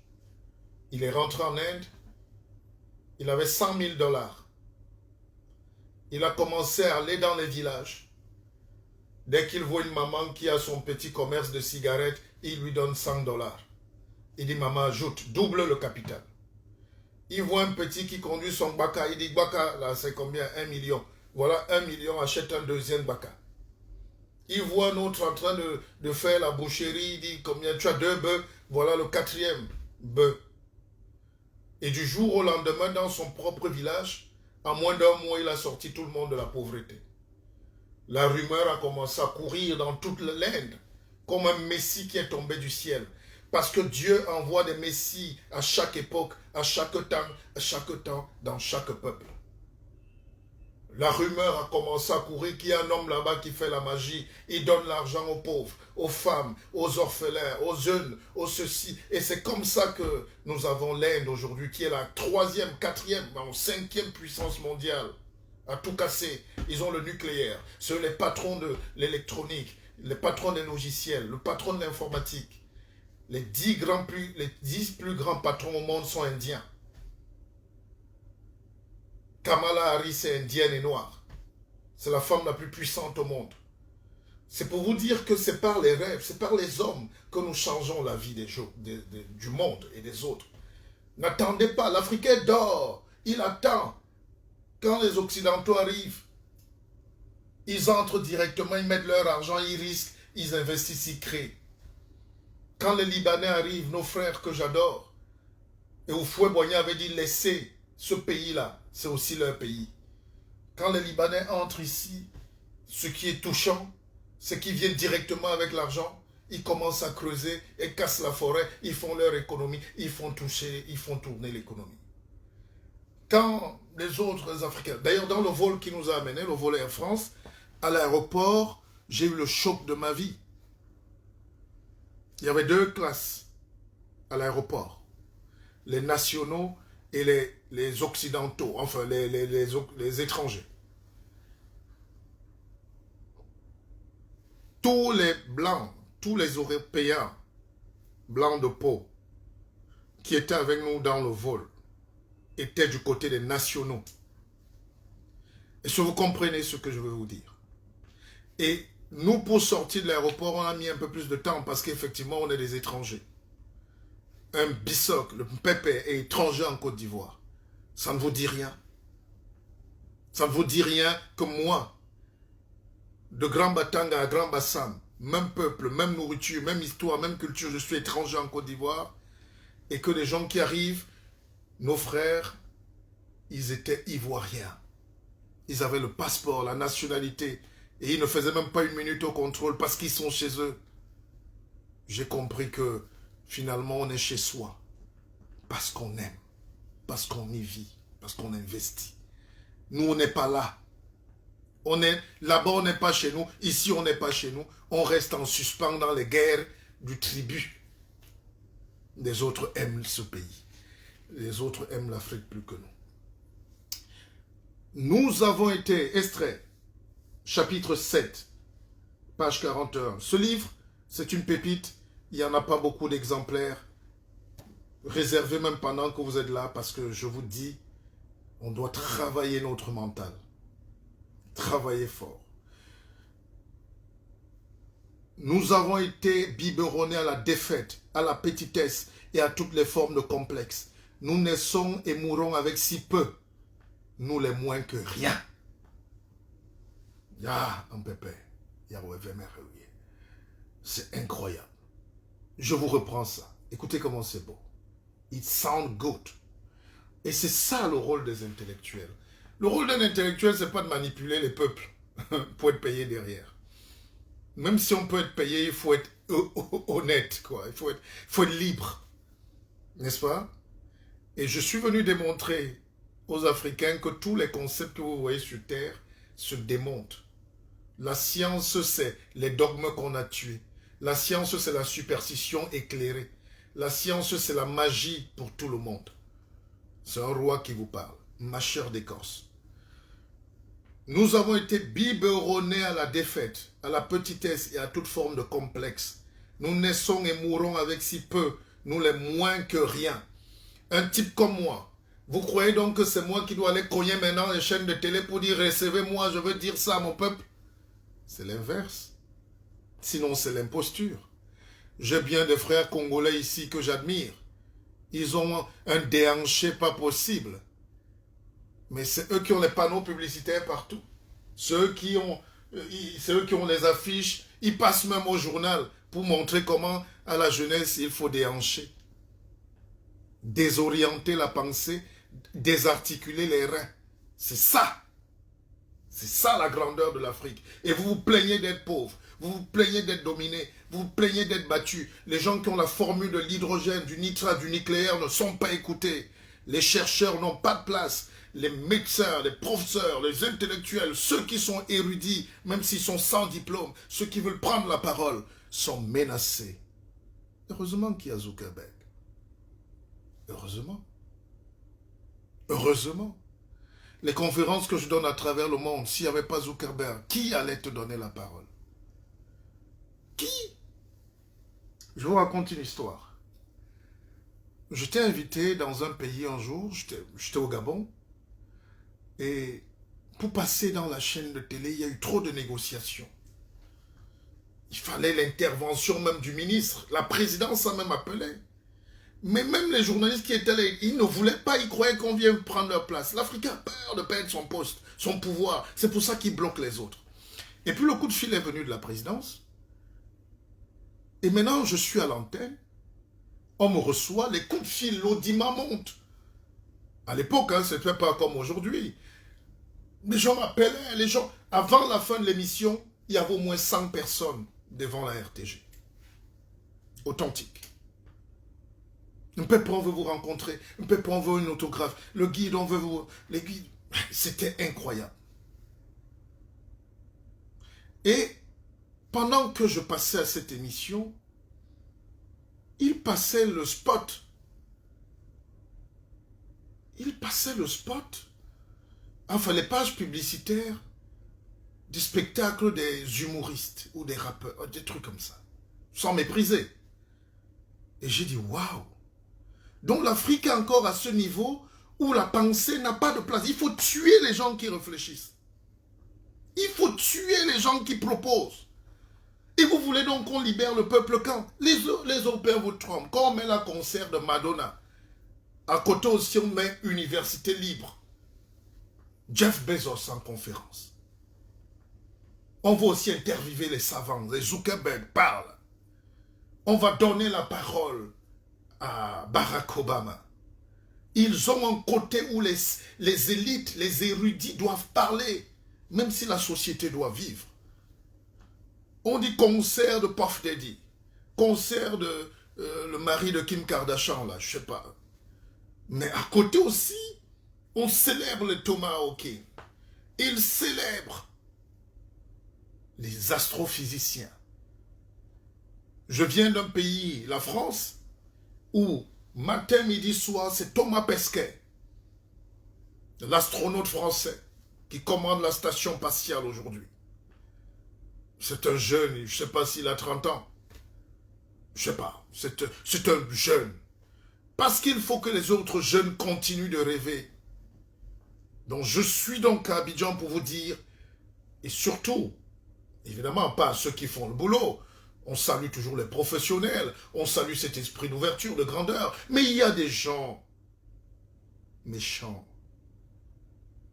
Il est rentré en Inde, il avait 100 000 $. Il a commencé à aller dans les villages. Dès qu'il voit une maman qui a son petit commerce de cigarettes, il lui donne 100 $. Il dit, maman, ajoute, double le capital. Il voit un petit qui conduit son baka, il dit, baka, là c'est combien? 1 million. Voilà, 1 million, achète un deuxième baka. Il voit un autre en train de faire la boucherie, il dit, combien? Tu as 2 bœufs, voilà le 4e bœuf. Et du jour au lendemain, dans son propre village, en moins d'1 mois, il a sorti tout le monde de la pauvreté. La rumeur a commencé à courir dans toute l'Inde, comme un messie qui est tombé du ciel. Parce que Dieu envoie des messies à chaque époque, à chaque temps, dans chaque peuple. La rumeur a commencé à courir qu'il y a un homme là-bas qui fait la magie. Il donne l'argent aux pauvres, aux femmes, aux orphelins, aux jeunes, aux ceci. Et c'est comme ça que nous avons l'Inde aujourd'hui, qui est la 3e, 4e, 5e puissance mondiale. À tout casser. Ils ont le nucléaire. C'est les patrons de l'électronique, les patrons des logiciels, le patron de l'informatique. Les 10 plus grands patrons au monde sont indiens. Kamala Harris est indienne et noire. C'est la femme la plus puissante au monde. C'est pour vous dire que c'est par les rêves, c'est par les hommes que nous changeons la vie du monde et des autres. N'attendez pas, l'Africain dort, il attend. Quand les Occidentaux arrivent, ils entrent directement, ils mettent leur argent, ils risquent, ils investissent, ils créent. Quand les Libanais arrivent, nos frères que j'adore, et Houphouët-Boigny avait dit laissez ce pays-là, c'est aussi leur pays. Quand les Libanais entrent ici, ce qui est touchant, c'est qu'ils viennent directement avec l'argent, ils commencent à creuser et cassent la forêt, ils font leur économie, ils font tourner l'économie. Quand les autres Africains, d'ailleurs dans le vol qui nous a amenés, le vol Air France, à l'aéroport, j'ai eu le choc de ma vie. Il y avait deux classes à l'aéroport. Les nationaux et les occidentaux, enfin les étrangers. Tous les blancs, tous les Européens blancs de peau qui étaient avec nous dans le vol étaient du côté des nationaux. Et si vous comprenez ce que je veux vous dire. Et nous, pour sortir de l'aéroport, on a mis un peu plus de temps parce qu'effectivement, on est des étrangers. Un Bissok, le Pépé, est étranger en Côte d'Ivoire. Ça ne vous dit rien. Ça ne vous dit rien que moi, de Grand Batanga à Grand Bassam, même peuple, même nourriture, même histoire, même culture, je suis étranger en Côte d'Ivoire, et que les gens qui arrivent, nos frères, ils étaient ivoiriens. Ils avaient le passeport, la nationalité, et ils ne faisaient même pas une minute au contrôle parce qu'ils sont chez eux. J'ai compris que finalement on est chez soi, parce qu'on aime, parce qu'on y vit, parce qu'on investit. Nous, on n'est pas là. On est là-bas, on n'est pas chez nous. Ici, on n'est pas chez nous. On reste en suspens dans les guerres du tribut. Les autres aiment ce pays. Les autres aiment l'Afrique plus que nous. Nous avons été extraits, chapitre 7, page 41. Ce livre, c'est une pépite. Il n'y en a pas beaucoup d'exemplaires. Réservez même pendant que vous êtes là, parce que je vous dis, on doit travailler notre mental. Travailler fort. Nous avons été biberonnés à la défaite, à la petitesse et à toutes les formes de complexes. Nous naissons et mourons avec si peu. Nous les moins que rien. Un pépé. C'est incroyable. Je vous reprends ça. Écoutez comment c'est beau. It sounds good. Et c'est ça le rôle des intellectuels. Le rôle d'un intellectuel, c'est pas de manipuler les peuples pour être payé derrière. Même si on peut être payé, il faut être honnête, quoi. Il faut être libre. N'est-ce pas? Et je suis venu démontrer aux Africains que tous les concepts que vous voyez sur Terre se démontent. La science, c'est les dogmes qu'on a tués. La science, c'est la superstition éclairée. La science, c'est la magie pour tout le monde. C'est un roi qui vous parle, mâcheur d'écorce. Nous avons été biberonnés à la défaite, à la petitesse et à toute forme de complexe. Nous naissons et mourons avec si peu, nous les moins que rien. Un type comme moi, vous croyez donc que c'est moi qui dois aller cogner maintenant les chaînes de télé pour dire « Recevez-moi, je veux dire ça à mon peuple » C'est l'inverse. Sinon, c'est l'imposture. J'ai bien des frères congolais ici que j'admire. Ils ont un déhanché pas possible. Mais c'est eux qui ont les panneaux publicitaires partout. C'est eux qui ont les affiches. Ils passent même au journal pour montrer comment à la jeunesse il faut déhancher. Désorienter la pensée, désarticuler les reins. C'est ça. C'est ça la grandeur de l'Afrique. Et vous vous plaignez d'être pauvre. Vous vous plaignez d'être dominé. Vous vous plaignez d'être battu. Les gens qui ont la formule de l'hydrogène, du nitrate, du nucléaire ne sont pas écoutés. Les chercheurs n'ont pas de place. Les médecins, les professeurs, les intellectuels, ceux qui sont érudits, même s'ils sont sans diplôme, ceux qui veulent prendre la parole, sont menacés. Heureusement qu'il y a Zuckerberg. Heureusement. Heureusement. Les conférences que je donne à travers le monde, s'il n'y avait pas Zuckerberg, qui allait te donner la parole? Qui? Je vous raconte une histoire. J'étais invité dans un pays un jour, j'étais au Gabon, et pour passer dans la chaîne de télé, il y a eu trop de négociations. Il fallait l'intervention même du ministre. La présidence a même appelé. Mais même les journalistes qui étaient là, ils ne voulaient pas, ils croyaient qu'on vient prendre leur place. L'Afrique a peur de perdre son poste, son pouvoir. C'est pour ça qu'il bloque les autres. Et puis le coup de fil est venu de la présidence. Et maintenant, je suis à l'antenne. On me reçoit, les coups de fil, l'audimat monte. À l'époque, ce n'était pas comme aujourd'hui. Les gens m'appelaient, les gens... Avant la fin de l'émission, il y avait au moins 100 personnes devant la RTG. Authentique. Un peuple, on veut vous rencontrer. Un peuple, on veut une autographe. Le guide, on veut vous... Les guides... C'était incroyable. Et pendant que je passais à cette émission, il passait le spot. Il passait le spot. Enfin, les pages publicitaires du spectacle des humoristes ou des rappeurs, des trucs comme ça, sans mépriser. Et j'ai dit, waouh! Donc l'Afrique est encore à ce niveau où la pensée n'a pas de place. Il faut tuer les gens qui réfléchissent. Il faut tuer les gens qui proposent. Et vous voulez donc qu'on libère le peuple quand les Européens vous trompent. Quand on met la concert de Madonna, à côté aussi on met Université libre. Jeff Bezos en conférence. On va aussi interviewer les savants. Les Zuckerberg parlent. On va donner la parole à Barack Obama. Ils ont un côté où les élites, les érudits doivent parler, même si la société doit vivre. On dit concert de Puff Daddy, concert de le mari de Kim Kardashian, là, je sais pas. Mais à côté aussi, on célèbre le Tomahawk. Ils célèbrent les astrophysiciens. Je viens d'un pays, la France, où matin, midi, soir, c'est Thomas Pesquet, l'astronaute français, qui commande la station spatiale aujourd'hui. C'est un jeune, je ne sais pas s'il a 30 ans. Je ne sais pas, c'est un jeune. Parce qu'il faut que les autres jeunes continuent de rêver. Donc je suis donc à Abidjan pour vous dire, et surtout, évidemment pas ceux qui font le boulot, on salue toujours les professionnels, on salue cet esprit d'ouverture, de grandeur, mais il y a des gens méchants,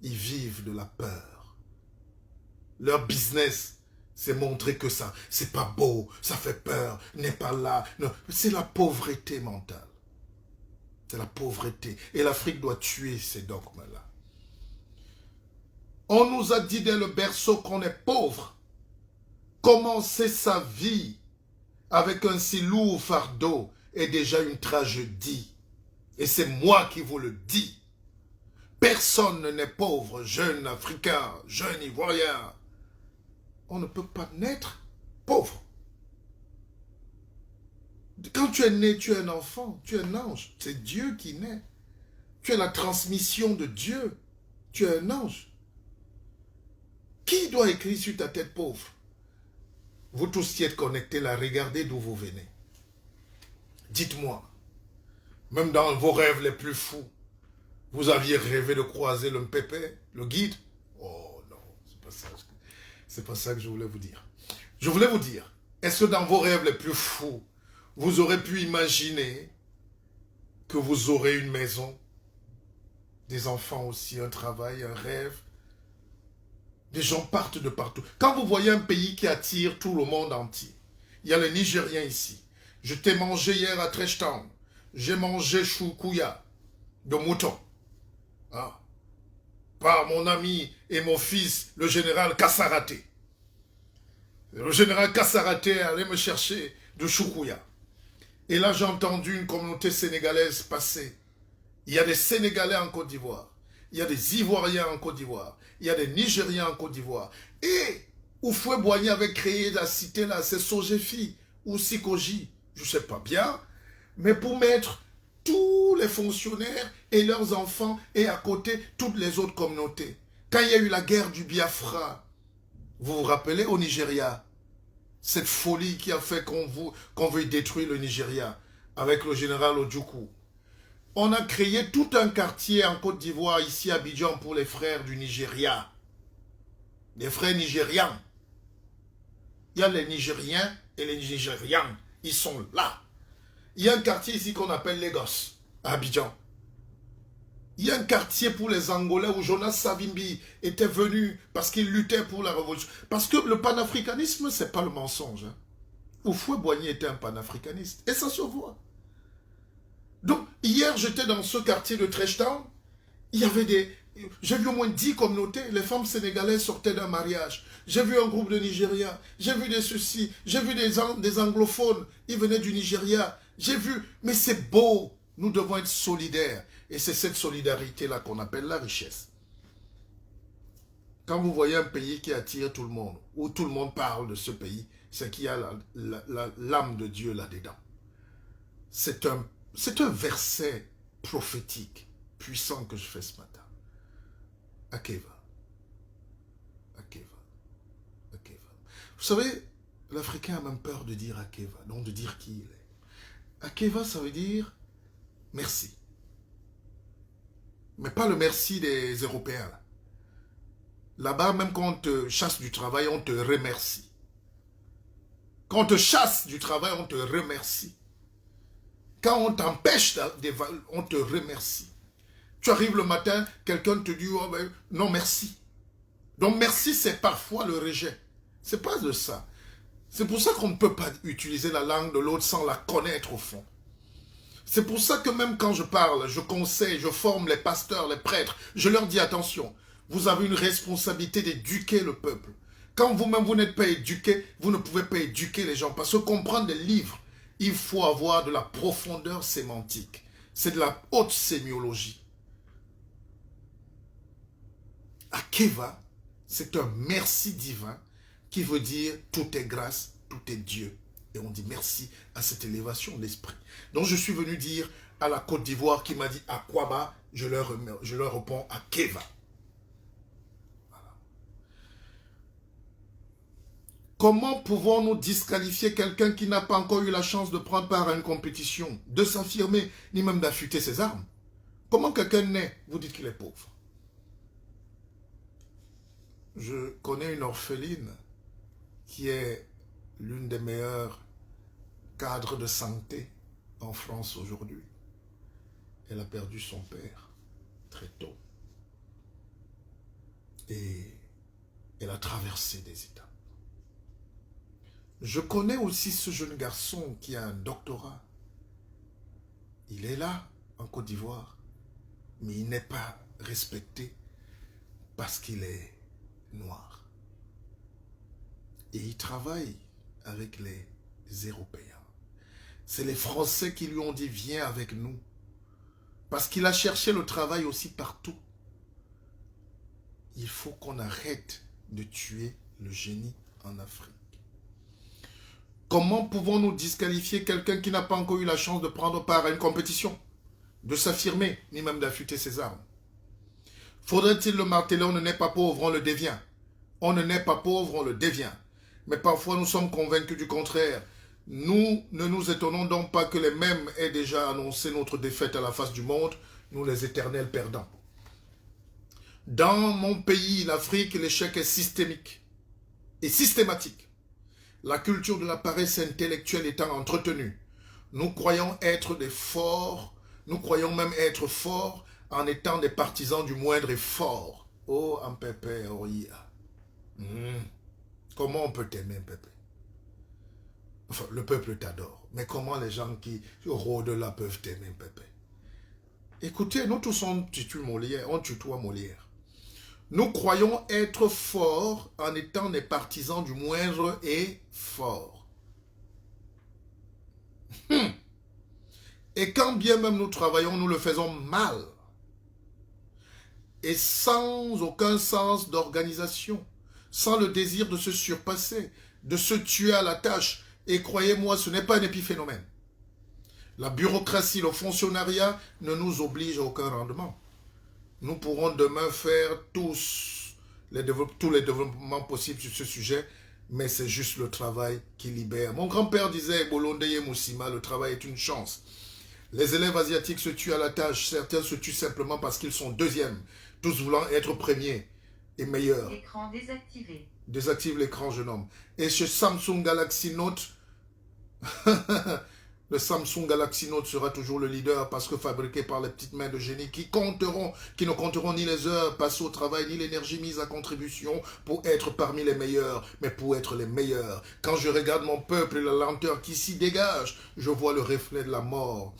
ils vivent de la peur. Leur business, c'est montrer que ça, c'est pas beau, ça fait peur, n'est pas là. C'est la pauvreté mentale. C'est la pauvreté. Et l'Afrique doit tuer ces dogmes-là. On nous a dit dès le berceau qu'on est pauvre. Commencer sa vie avec un si lourd fardeau est déjà une tragédie. Et c'est moi qui vous le dis. Personne n'est pauvre, jeune africain, jeune ivoirien. On ne peut pas naître pauvre. Quand tu es né, tu es un enfant, tu es un ange. C'est Dieu qui naît. Tu es la transmission de Dieu. Tu es un ange. Qui doit écrire sur ta tête pauvre? Vous tous qui êtes connectés là, regardez d'où vous venez. Dites-moi, même dans vos rêves les plus fous, vous aviez rêvé de croiser le Mpépé, le guide? Oh non, c'est pas ça que je voulais vous dire. Je voulais vous dire, est-ce que dans vos rêves les plus fous, vous aurez pu imaginer que vous aurez une maison, des enfants aussi, un travail, un rêve? Des gens partent de partout. Quand vous voyez un pays qui attire tout le monde entier, il y a les Nigériens ici. Je t'ai mangé hier à Treshtown. J'ai mangé choukouya de mouton. Ah. Par mon ami et mon fils, le général Kassaraté. Le général Kassaraté allait me chercher de choukouya. Et là, j'ai entendu une communauté sénégalaise passer. Il y a des Sénégalais en Côte d'Ivoire. Il y a des Ivoiriens en Côte d'Ivoire. Il y a des Nigériens en Côte d'Ivoire. Et Houphouët-Boigny avait créé la cité là, c'est Sogefi ou Sikoji, je ne sais pas bien, mais pour mettre tous les fonctionnaires et leurs enfants et à côté toutes les autres communautés. Quand il y a eu la guerre du Biafra, vous vous rappelez au Nigeria, cette folie qui a fait qu'on veut détruire le Nigeria avec le général Ojukwu. On a créé tout un quartier en Côte d'Ivoire, ici à Abidjan, pour les frères du Nigeria. Les frères nigérians. Il y a les Nigériens et les Nigérians. Ils sont là. Il y a un quartier ici qu'on appelle Lagos, à Abidjan. Il y a un quartier pour les Angolais où Jonas Savimbi était venu parce qu'il luttait pour la révolution. Parce que le panafricanisme, ce n'est pas le mensonge. Hein. Houphouët-Boigny était un panafricaniste. Et ça se voit. Donc, hier, j'étais dans ce quartier de Treshtown. Il y avait des... J'ai vu au moins 10 communautés. Les femmes sénégalaises sortaient d'un mariage. J'ai vu un groupe de Nigériens. J'ai vu des ceci. J'ai vu des anglophones. Ils venaient du Nigeria. J'ai vu... Mais c'est beau. Nous devons être solidaires. Et c'est cette solidarité-là qu'on appelle la richesse. Quand vous voyez un pays qui attire tout le monde, où tout le monde parle de ce pays, c'est qu'il y a l'âme de Dieu là-dedans. c'est un verset prophétique puissant que je fais ce matin. Akeva. Akeva. Akeva. Vous savez, l'Africain a même peur de dire Akeva, donc de dire qui il est. Akeva, ça veut dire merci. Mais pas le merci des Européens. Là-bas, même quand on te chasse du travail, on te remercie. Quand on te chasse du travail, on te remercie. Quand on t'empêche, on te remercie. Tu arrives le matin, quelqu'un te dit oh, ben, non merci. Donc merci, c'est parfois le rejet. C'est pas de ça. C'est pour ça qu'on ne peut pas utiliser la langue de l'autre sans la connaître au fond. C'est pour ça que même quand je parle, je conseille, je forme les pasteurs, les prêtres, je leur dis attention, vous avez une responsabilité d'éduquer le peuple. Quand vous-même vous n'êtes pas éduqué, vous ne pouvez pas éduquer les gens. Parce que comprendre des livres, il faut avoir de la profondeur sémantique. C'est de la haute sémiologie. Akeva, c'est un merci divin qui veut dire tout est grâce, tout est Dieu. Et on dit merci à cette élévation d'esprit. Donc je suis venu dire à la Côte d'Ivoire qui m'a dit Akwaba, je leur réponds Akeva. Voilà. Comment pouvons-nous disqualifier quelqu'un qui n'a pas encore eu la chance de prendre part à une compétition, de s'affirmer, ni même d'affûter ses armes? Comment quelqu'un naît, vous dites qu'il est pauvre? Je connais une orpheline qui est l'une des meilleures cadres de santé en France aujourd'hui. Elle a perdu son père très tôt. Et elle a traversé des étapes. Je connais aussi ce jeune garçon qui a un doctorat. Il est là, en Côte d'Ivoire, mais il n'est pas respecté parce qu'il est noir. Et il travaille avec les Européens. C'est les Français qui lui ont dit « Viens avec nous ». Parce qu'il a cherché le travail aussi partout. Il faut qu'on arrête de tuer le génie en Afrique. Comment pouvons-nous disqualifier quelqu'un qui n'a pas encore eu la chance de prendre part à une compétition, de s'affirmer, ni même d'affûter ses armes? Faudrait-il le marteler, on ne naît pas pauvre, on le devient. On ne naît pas pauvre, on le devient. Mais parfois nous sommes convaincus du contraire. Nous ne nous étonnons donc pas que les mêmes aient déjà annoncé notre défaite à la face du monde, nous les éternels perdants. Dans mon pays, l'Afrique, l'échec est systémique et systématique. La culture de la paresse intellectuelle étant entretenue, nous croyons être des forts, nous croyons même être forts en étant des partisans du moindre effort. Oh, Ampépé, oh, yeah. Comment on peut t'aimer, Pépé? Enfin, le peuple t'adore. Mais comment les gens qui rôdent là peuvent t'aimer, Pépé? Écoutez, nous tous on tutoie Molière. Nous croyons être forts en étant des partisans du moindre effort. Et quand bien même nous travaillons, nous le faisons mal. Et sans aucun sens d'organisation, sans le désir de se surpasser, de se tuer à la tâche. Et croyez-moi, ce n'est pas un épiphénomène. La bureaucratie, le fonctionnariat ne nous oblige à aucun rendement. Nous pourrons demain faire tous les développements possibles sur ce sujet, mais c'est juste le travail qui libère. Mon grand-père disait, Bolondeye Moussima, le travail est une chance. Les élèves asiatiques se tuent à la tâche, certains se tuent simplement parce qu'ils sont deuxièmes, tous voulant être premiers et meilleurs. Écran désactivé. Désactive l'écran, jeune homme. Et chez Samsung Galaxy Note, le Samsung Galaxy Note sera toujours le leader parce que fabriqué par les petites mains de génie qui ne compteront ni les heures passées au travail, ni l'énergie mise à contribution pour être parmi les meilleurs, mais pour être les meilleurs. Quand je regarde mon peuple et la lenteur qui s'y dégage, je vois le reflet de la mort.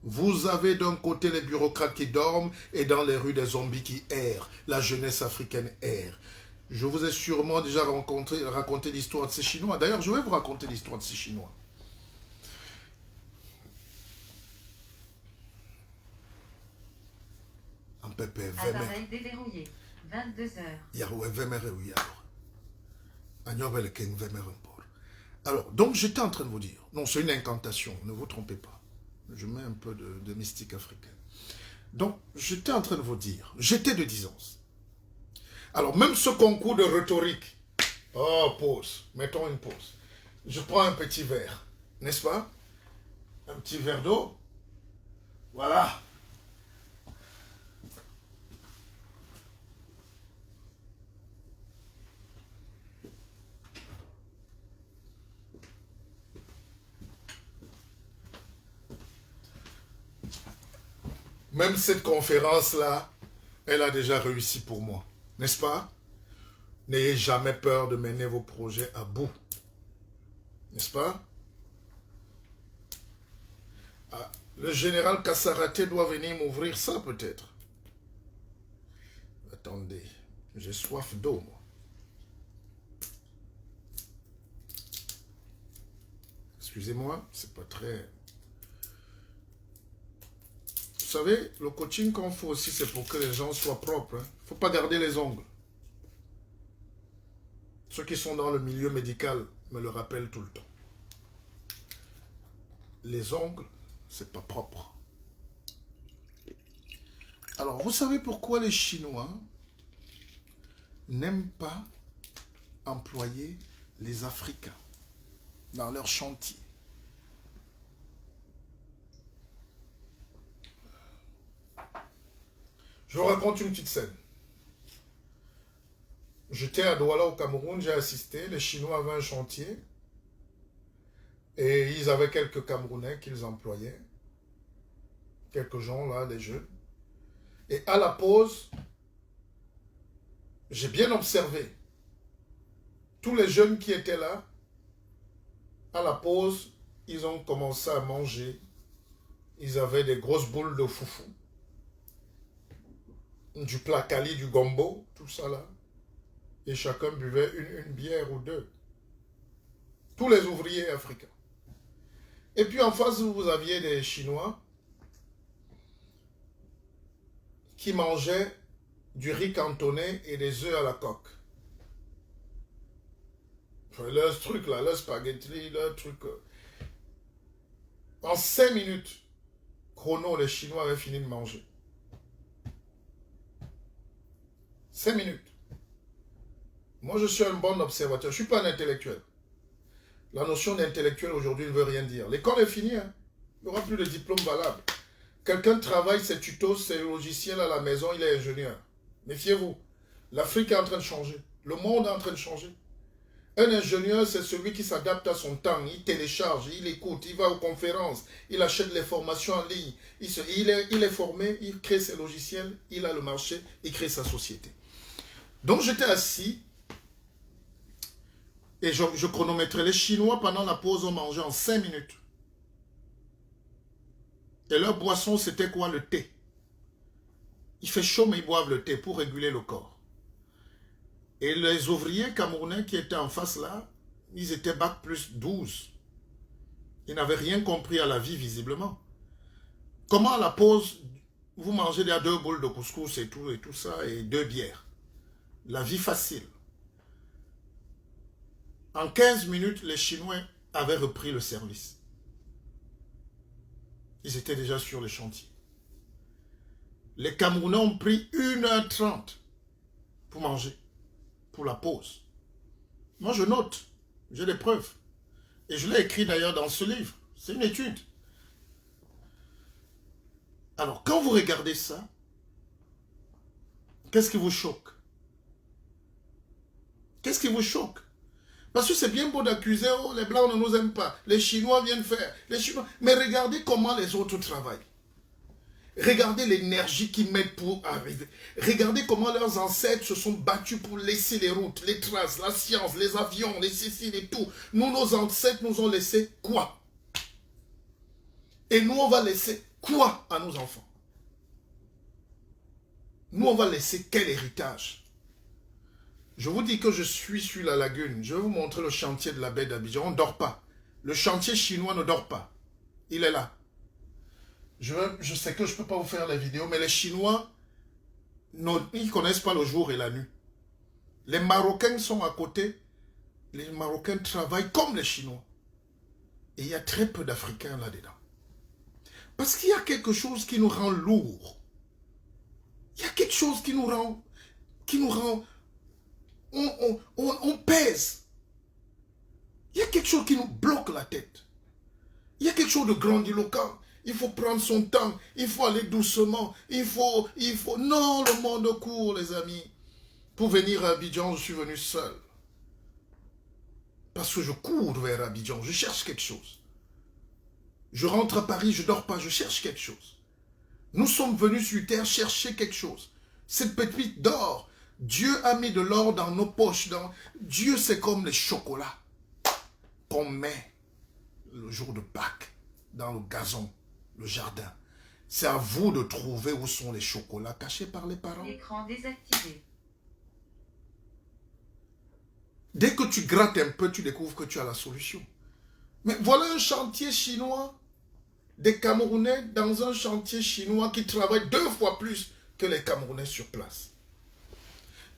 Vous avez d'un côté les bureaucrates qui dorment et dans les rues des zombies qui errent. La jeunesse africaine erre. Je vous ai sûrement déjà raconté l'histoire de ces Chinois. D'ailleurs, je vais vous raconter l'histoire de ces Chinois. Appareil déverrouillé. 22h. Alors, donc j'étais en train de vous dire, non, c'est une incantation, ne vous trompez pas. Je mets un peu de mystique africain. Donc, j'étais en train de vous dire, j'étais de Disance. Alors, même ce concours de rhétorique, oh, pause, mettons une pause. Je prends un petit verre, n'est-ce pas? Un petit verre d'eau. Voilà. Même cette conférence-là, elle a déjà réussi pour moi, n'est-ce pas? N'ayez jamais peur de mener vos projets à bout, n'est-ce pas? Ah, le général Kassaraté doit venir m'ouvrir ça peut-être. Attendez, j'ai soif d'eau, moi. Excusez-moi, c'est pas très... Vous savez, le coaching qu'on fait aussi, c'est pour que les gens soient propres. Il ne faut pas garder les ongles. Ceux qui sont dans le milieu médical me le rappellent tout le temps. Les ongles, c'est pas propre. Alors, vous savez pourquoi les Chinois n'aiment pas employer les Africains dans leur chantier? Je vous raconte une petite scène. J'étais à Douala au Cameroun, j'ai assisté, les Chinois avaient un chantier et ils avaient quelques Camerounais qu'ils employaient, quelques gens là, des jeunes. Et à la pause, j'ai bien observé tous les jeunes qui étaient là. À la pause, ils ont commencé à manger. Ils avaient des grosses boules de foufou, du placali, du gombo, tout ça là. Et chacun buvait une bière ou deux. Tous les ouvriers africains. Et puis en face, vous aviez des Chinois qui mangeaient du riz cantonné et des œufs à la coque. Enfin, leur truc là, leur spaghetti, leur truc. En 5 minutes, chrono, les Chinois avaient fini de manger. 5 minutes. Moi, je suis un bon observateur. Je ne suis pas un intellectuel. La notion d'intellectuel aujourd'hui ne veut rien dire. L'école est finie. Hein. Il n'y aura plus de diplôme valable. Quelqu'un travaille ses tutos, ses logiciels à la maison, il est ingénieur. Méfiez-vous. L'Afrique est en train de changer. Le monde est en train de changer. Un ingénieur, c'est celui qui s'adapte à son temps. Il télécharge, il écoute, il va aux conférences, il achète les formations en ligne. Il est formé, il crée ses logiciels, il a le marché, il crée sa société. Donc j'étais assis et je chronométrais. Les Chinois, pendant la pause, ont mangé en 5 minutes. Et leur boisson, c'était quoi? Le thé. Il fait chaud, mais ils boivent le thé pour réguler le corps. Et les ouvriers camerounais qui étaient en face là, ils étaient bac plus 12. Ils n'avaient rien compris à la vie, visiblement. Comment à la pause, vous mangez déjà 2 boules de couscous et tout ça, et 2 bières? La vie facile. En 15 minutes, les Chinois avaient repris le service. Ils étaient déjà sur le chantier. Les Camerounais ont pris 1h30 pour manger, pour la pause. Moi, je note, j'ai des preuves. Et je l'ai écrit d'ailleurs dans ce livre. C'est une étude. Alors, quand vous regardez ça, qu'est-ce qui vous choque? Qu'est-ce qui vous choque? Parce que c'est bien beau d'accuser, oh, les Blancs ne nous aiment pas, les Chinois viennent faire, les Chinois... Mais regardez comment les autres travaillent. Regardez l'énergie qu'ils mettent pour arriver. Regardez comment leurs ancêtres se sont battus pour laisser les routes, les traces, la science, les avions, les Siciles et tout. Nous, nos ancêtres nous ont laissé quoi? Et nous, on va laisser quoi à nos enfants? Nous, on va laisser quel héritage? Je vous dis que je suis sur la lagune. Je vais vous montrer le chantier de la baie d'Abidjan. On ne dort pas. Le chantier chinois ne dort pas. Il est là. Je sais que je ne peux pas vous faire la vidéo, mais les Chinois, ils ne connaissent pas le jour et la nuit. Les Marocains sont à côté. Les Marocains travaillent comme les Chinois. Et il y a très peu d'Africains là-dedans. Parce qu'il y a quelque chose qui nous rend lourd. Il y a quelque chose qui nous rend... On pèse. Il y a quelque chose qui nous bloque la tête. Il y a quelque chose de grandiloquent. Il faut prendre son temps. Il faut aller doucement. Il faut... Non, le monde court, les amis. Pour venir à Abidjan, je suis venu seul. Parce que je cours vers Abidjan. Je cherche quelque chose. Je rentre à Paris, je ne dors pas. Je cherche quelque chose. Nous sommes venus sur terre chercher quelque chose. Cette pépite d'or. Dieu a mis de l'or dans nos poches. Dieu, c'est comme les chocolats qu'on met le jour de Pâques dans le gazon, le jardin. C'est à vous de trouver où sont les chocolats cachés par les parents. Écran désactivé. Dès que tu grattes un peu, tu découvres que tu as la solution. Mais voilà un chantier chinois, des Camerounais dans un chantier chinois qui travaillent 2 fois plus que les Camerounais sur place.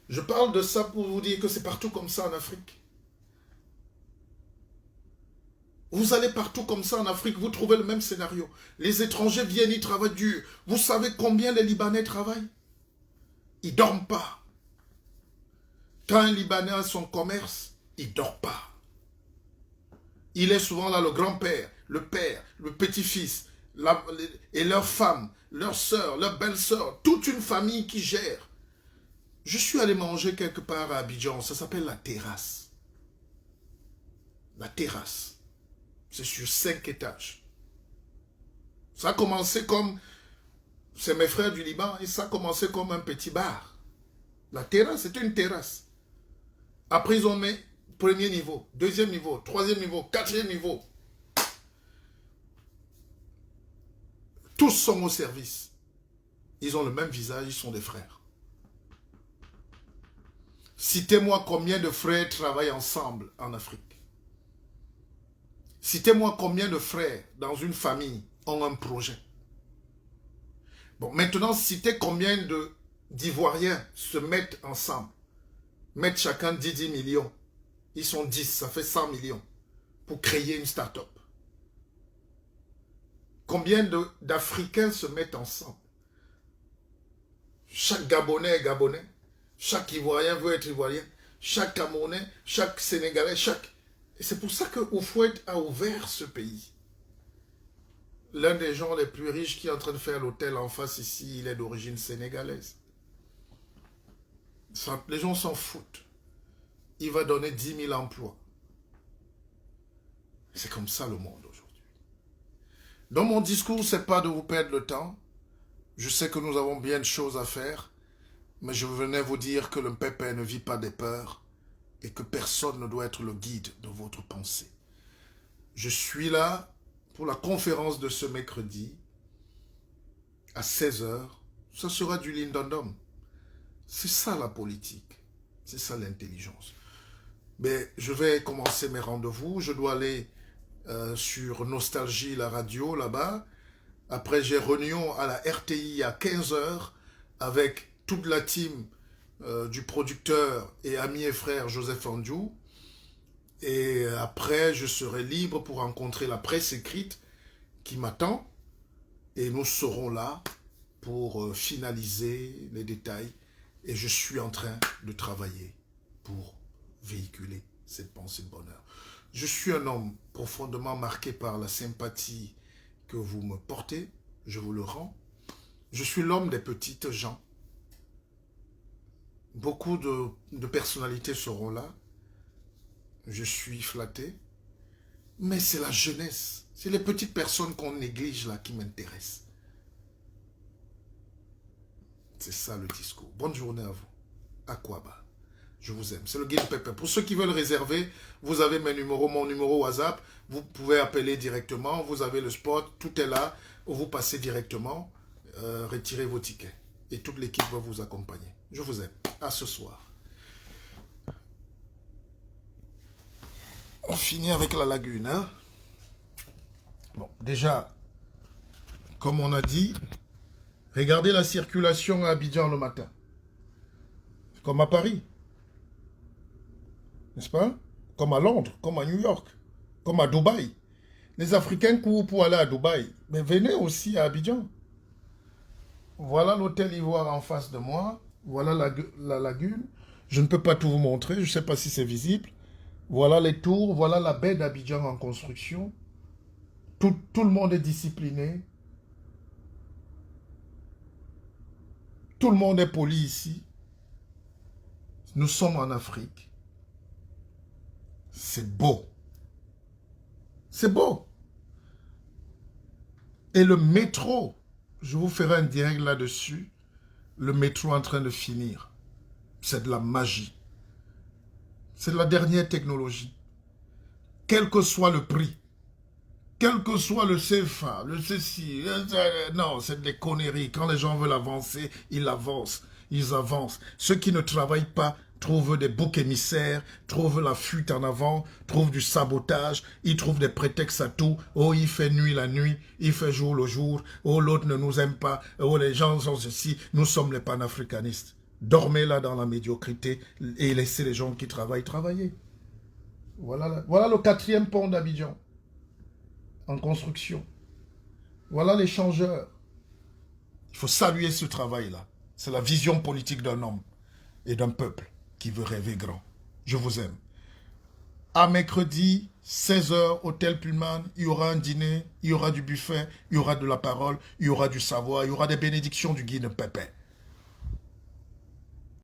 Je parle de ça pour vous dire que c'est partout comme ça en Afrique. Vous allez partout comme ça en Afrique, vous trouvez le même scénario. Les étrangers viennent, ils travaillent dur. Vous savez combien les Libanais travaillent? Ils ne dorment pas. Quand un Libanais a son commerce, il ne dort pas. Il est souvent là le grand-père, le père, le petit-fils, et leur femme, leur soeur, leur belle-sœur, toute une famille qui gère. Je suis allé manger quelque part à Abidjan, ça s'appelle la terrasse. La terrasse. C'est sur 5 étages. Ça a commencé comme, c'est mes frères du Liban, et ça a commencé comme un petit bar. La terrasse, c'était une terrasse. Après, ils ont mis premier niveau, deuxième niveau, troisième niveau, quatrième niveau. Tous sont au service. Ils ont le même visage, ils sont des frères. Citez-moi combien de frères travaillent ensemble en Afrique. Citez-moi combien de frères dans une famille ont un projet. Bon, maintenant, citez combien d'Ivoiriens se mettent ensemble. Mettent chacun 10 millions. Ils sont 10, ça fait 100 millions pour créer une start-up. Combien d'Africains se mettent ensemble? Chaque Gabonais est Gabonais. Chaque Ivoirien veut être Ivoirien. Chaque Camerounais, chaque Sénégalais, Et c'est pour ça que Houphouët a ouvert ce pays. L'un des gens les plus riches qui est en train de faire l'hôtel en face ici, il est d'origine sénégalaise. Les gens s'en foutent. Il va donner 10 000 emplois. C'est comme ça le monde aujourd'hui. Dans mon discours, ce n'est pas de vous perdre le temps. Je sais que nous avons bien de choses à faire, mais je venais vous dire que le pépé ne vit pas des peurs et que personne ne doit être le guide de votre pensée. Je suis là pour la conférence de ce mercredi à 16 h. Ça sera du Lindandom. C'est ça la politique. C'est ça l'intelligence. Mais je vais commencer mes rendez-vous. Je dois aller sur Nostalgie, la radio, là-bas. Après, j'ai réunion à la RTI à 15 h avec toute la team du producteur et ami et frère Joseph Andiou. Et après, je serai libre pour rencontrer la presse écrite qui m'attend. Et nous serons là pour finaliser les détails. Et je suis en train de travailler pour véhiculer cette pensée de bonheur. Je suis un homme profondément marqué par la sympathie que vous me portez. Je vous le rends. Je suis l'homme des petites gens. Beaucoup de personnalités seront là. Je suis flatté. Mais c'est la jeunesse. C'est les petites personnes qu'on néglige là qui m'intéressent. C'est ça le discours. Bonne journée à vous. Aquaba. Je vous aime. C'est le guide Pépé. Pour ceux qui veulent réserver, vous avez mes numéros, mon numéro WhatsApp. Vous pouvez appeler directement. Vous avez le spot. Tout est là. Vous passez directement. Retirez vos tickets. Et toute l'équipe va vous accompagner. Je vous aime. À ce soir. On finit avec la lagune. Hein? Bon, déjà, comme on a dit, regardez la circulation à Abidjan le matin. Comme à Paris. N'est-ce pas? Comme à Londres, comme à New York, comme à Dubaï. Les Africains courent pour aller à Dubaï. Mais venez aussi à Abidjan. Voilà l'hôtel Ivoire en face de moi. Voilà la lagune. Je ne peux pas tout vous montrer. Je ne sais pas si c'est visible. Voilà les tours. Voilà la baie d'Abidjan en construction. Tout le monde est discipliné. Tout le monde est poli ici. Nous sommes en Afrique. C'est beau. C'est beau. Et le métro, je vous ferai un direct là-dessus. Le métro est en train de finir. C'est de la magie. C'est de la dernière technologie. Quel que soit le prix, quel que soit le CFA, le ceci, non, c'est des conneries. Quand les gens veulent avancer, ils avancent. Ils avancent. Ceux qui ne travaillent pas trouvent des boucs émissaires, trouvent la fuite en avant, trouvent du sabotage, ils trouvent des prétextes à tout. Oh, il fait nuit la nuit, il fait jour le jour. Oh, l'autre ne nous aime pas. Oh, les gens sont ceci. Nous sommes les panafricanistes. Dormez là dans la médiocrité et laissez les gens qui travaillent travailler. Voilà le 4e pont d'Abidjan en construction. Voilà les changeurs. Il faut saluer ce travail-là. C'est la vision politique d'un homme et d'un peuple qui veut rêver grand. Je vous aime. À mercredi, 16h, Hôtel Pullman, il y aura un dîner, il y aura du buffet, il y aura de la parole, il y aura du savoir, il y aura des bénédictions du guide Pépé.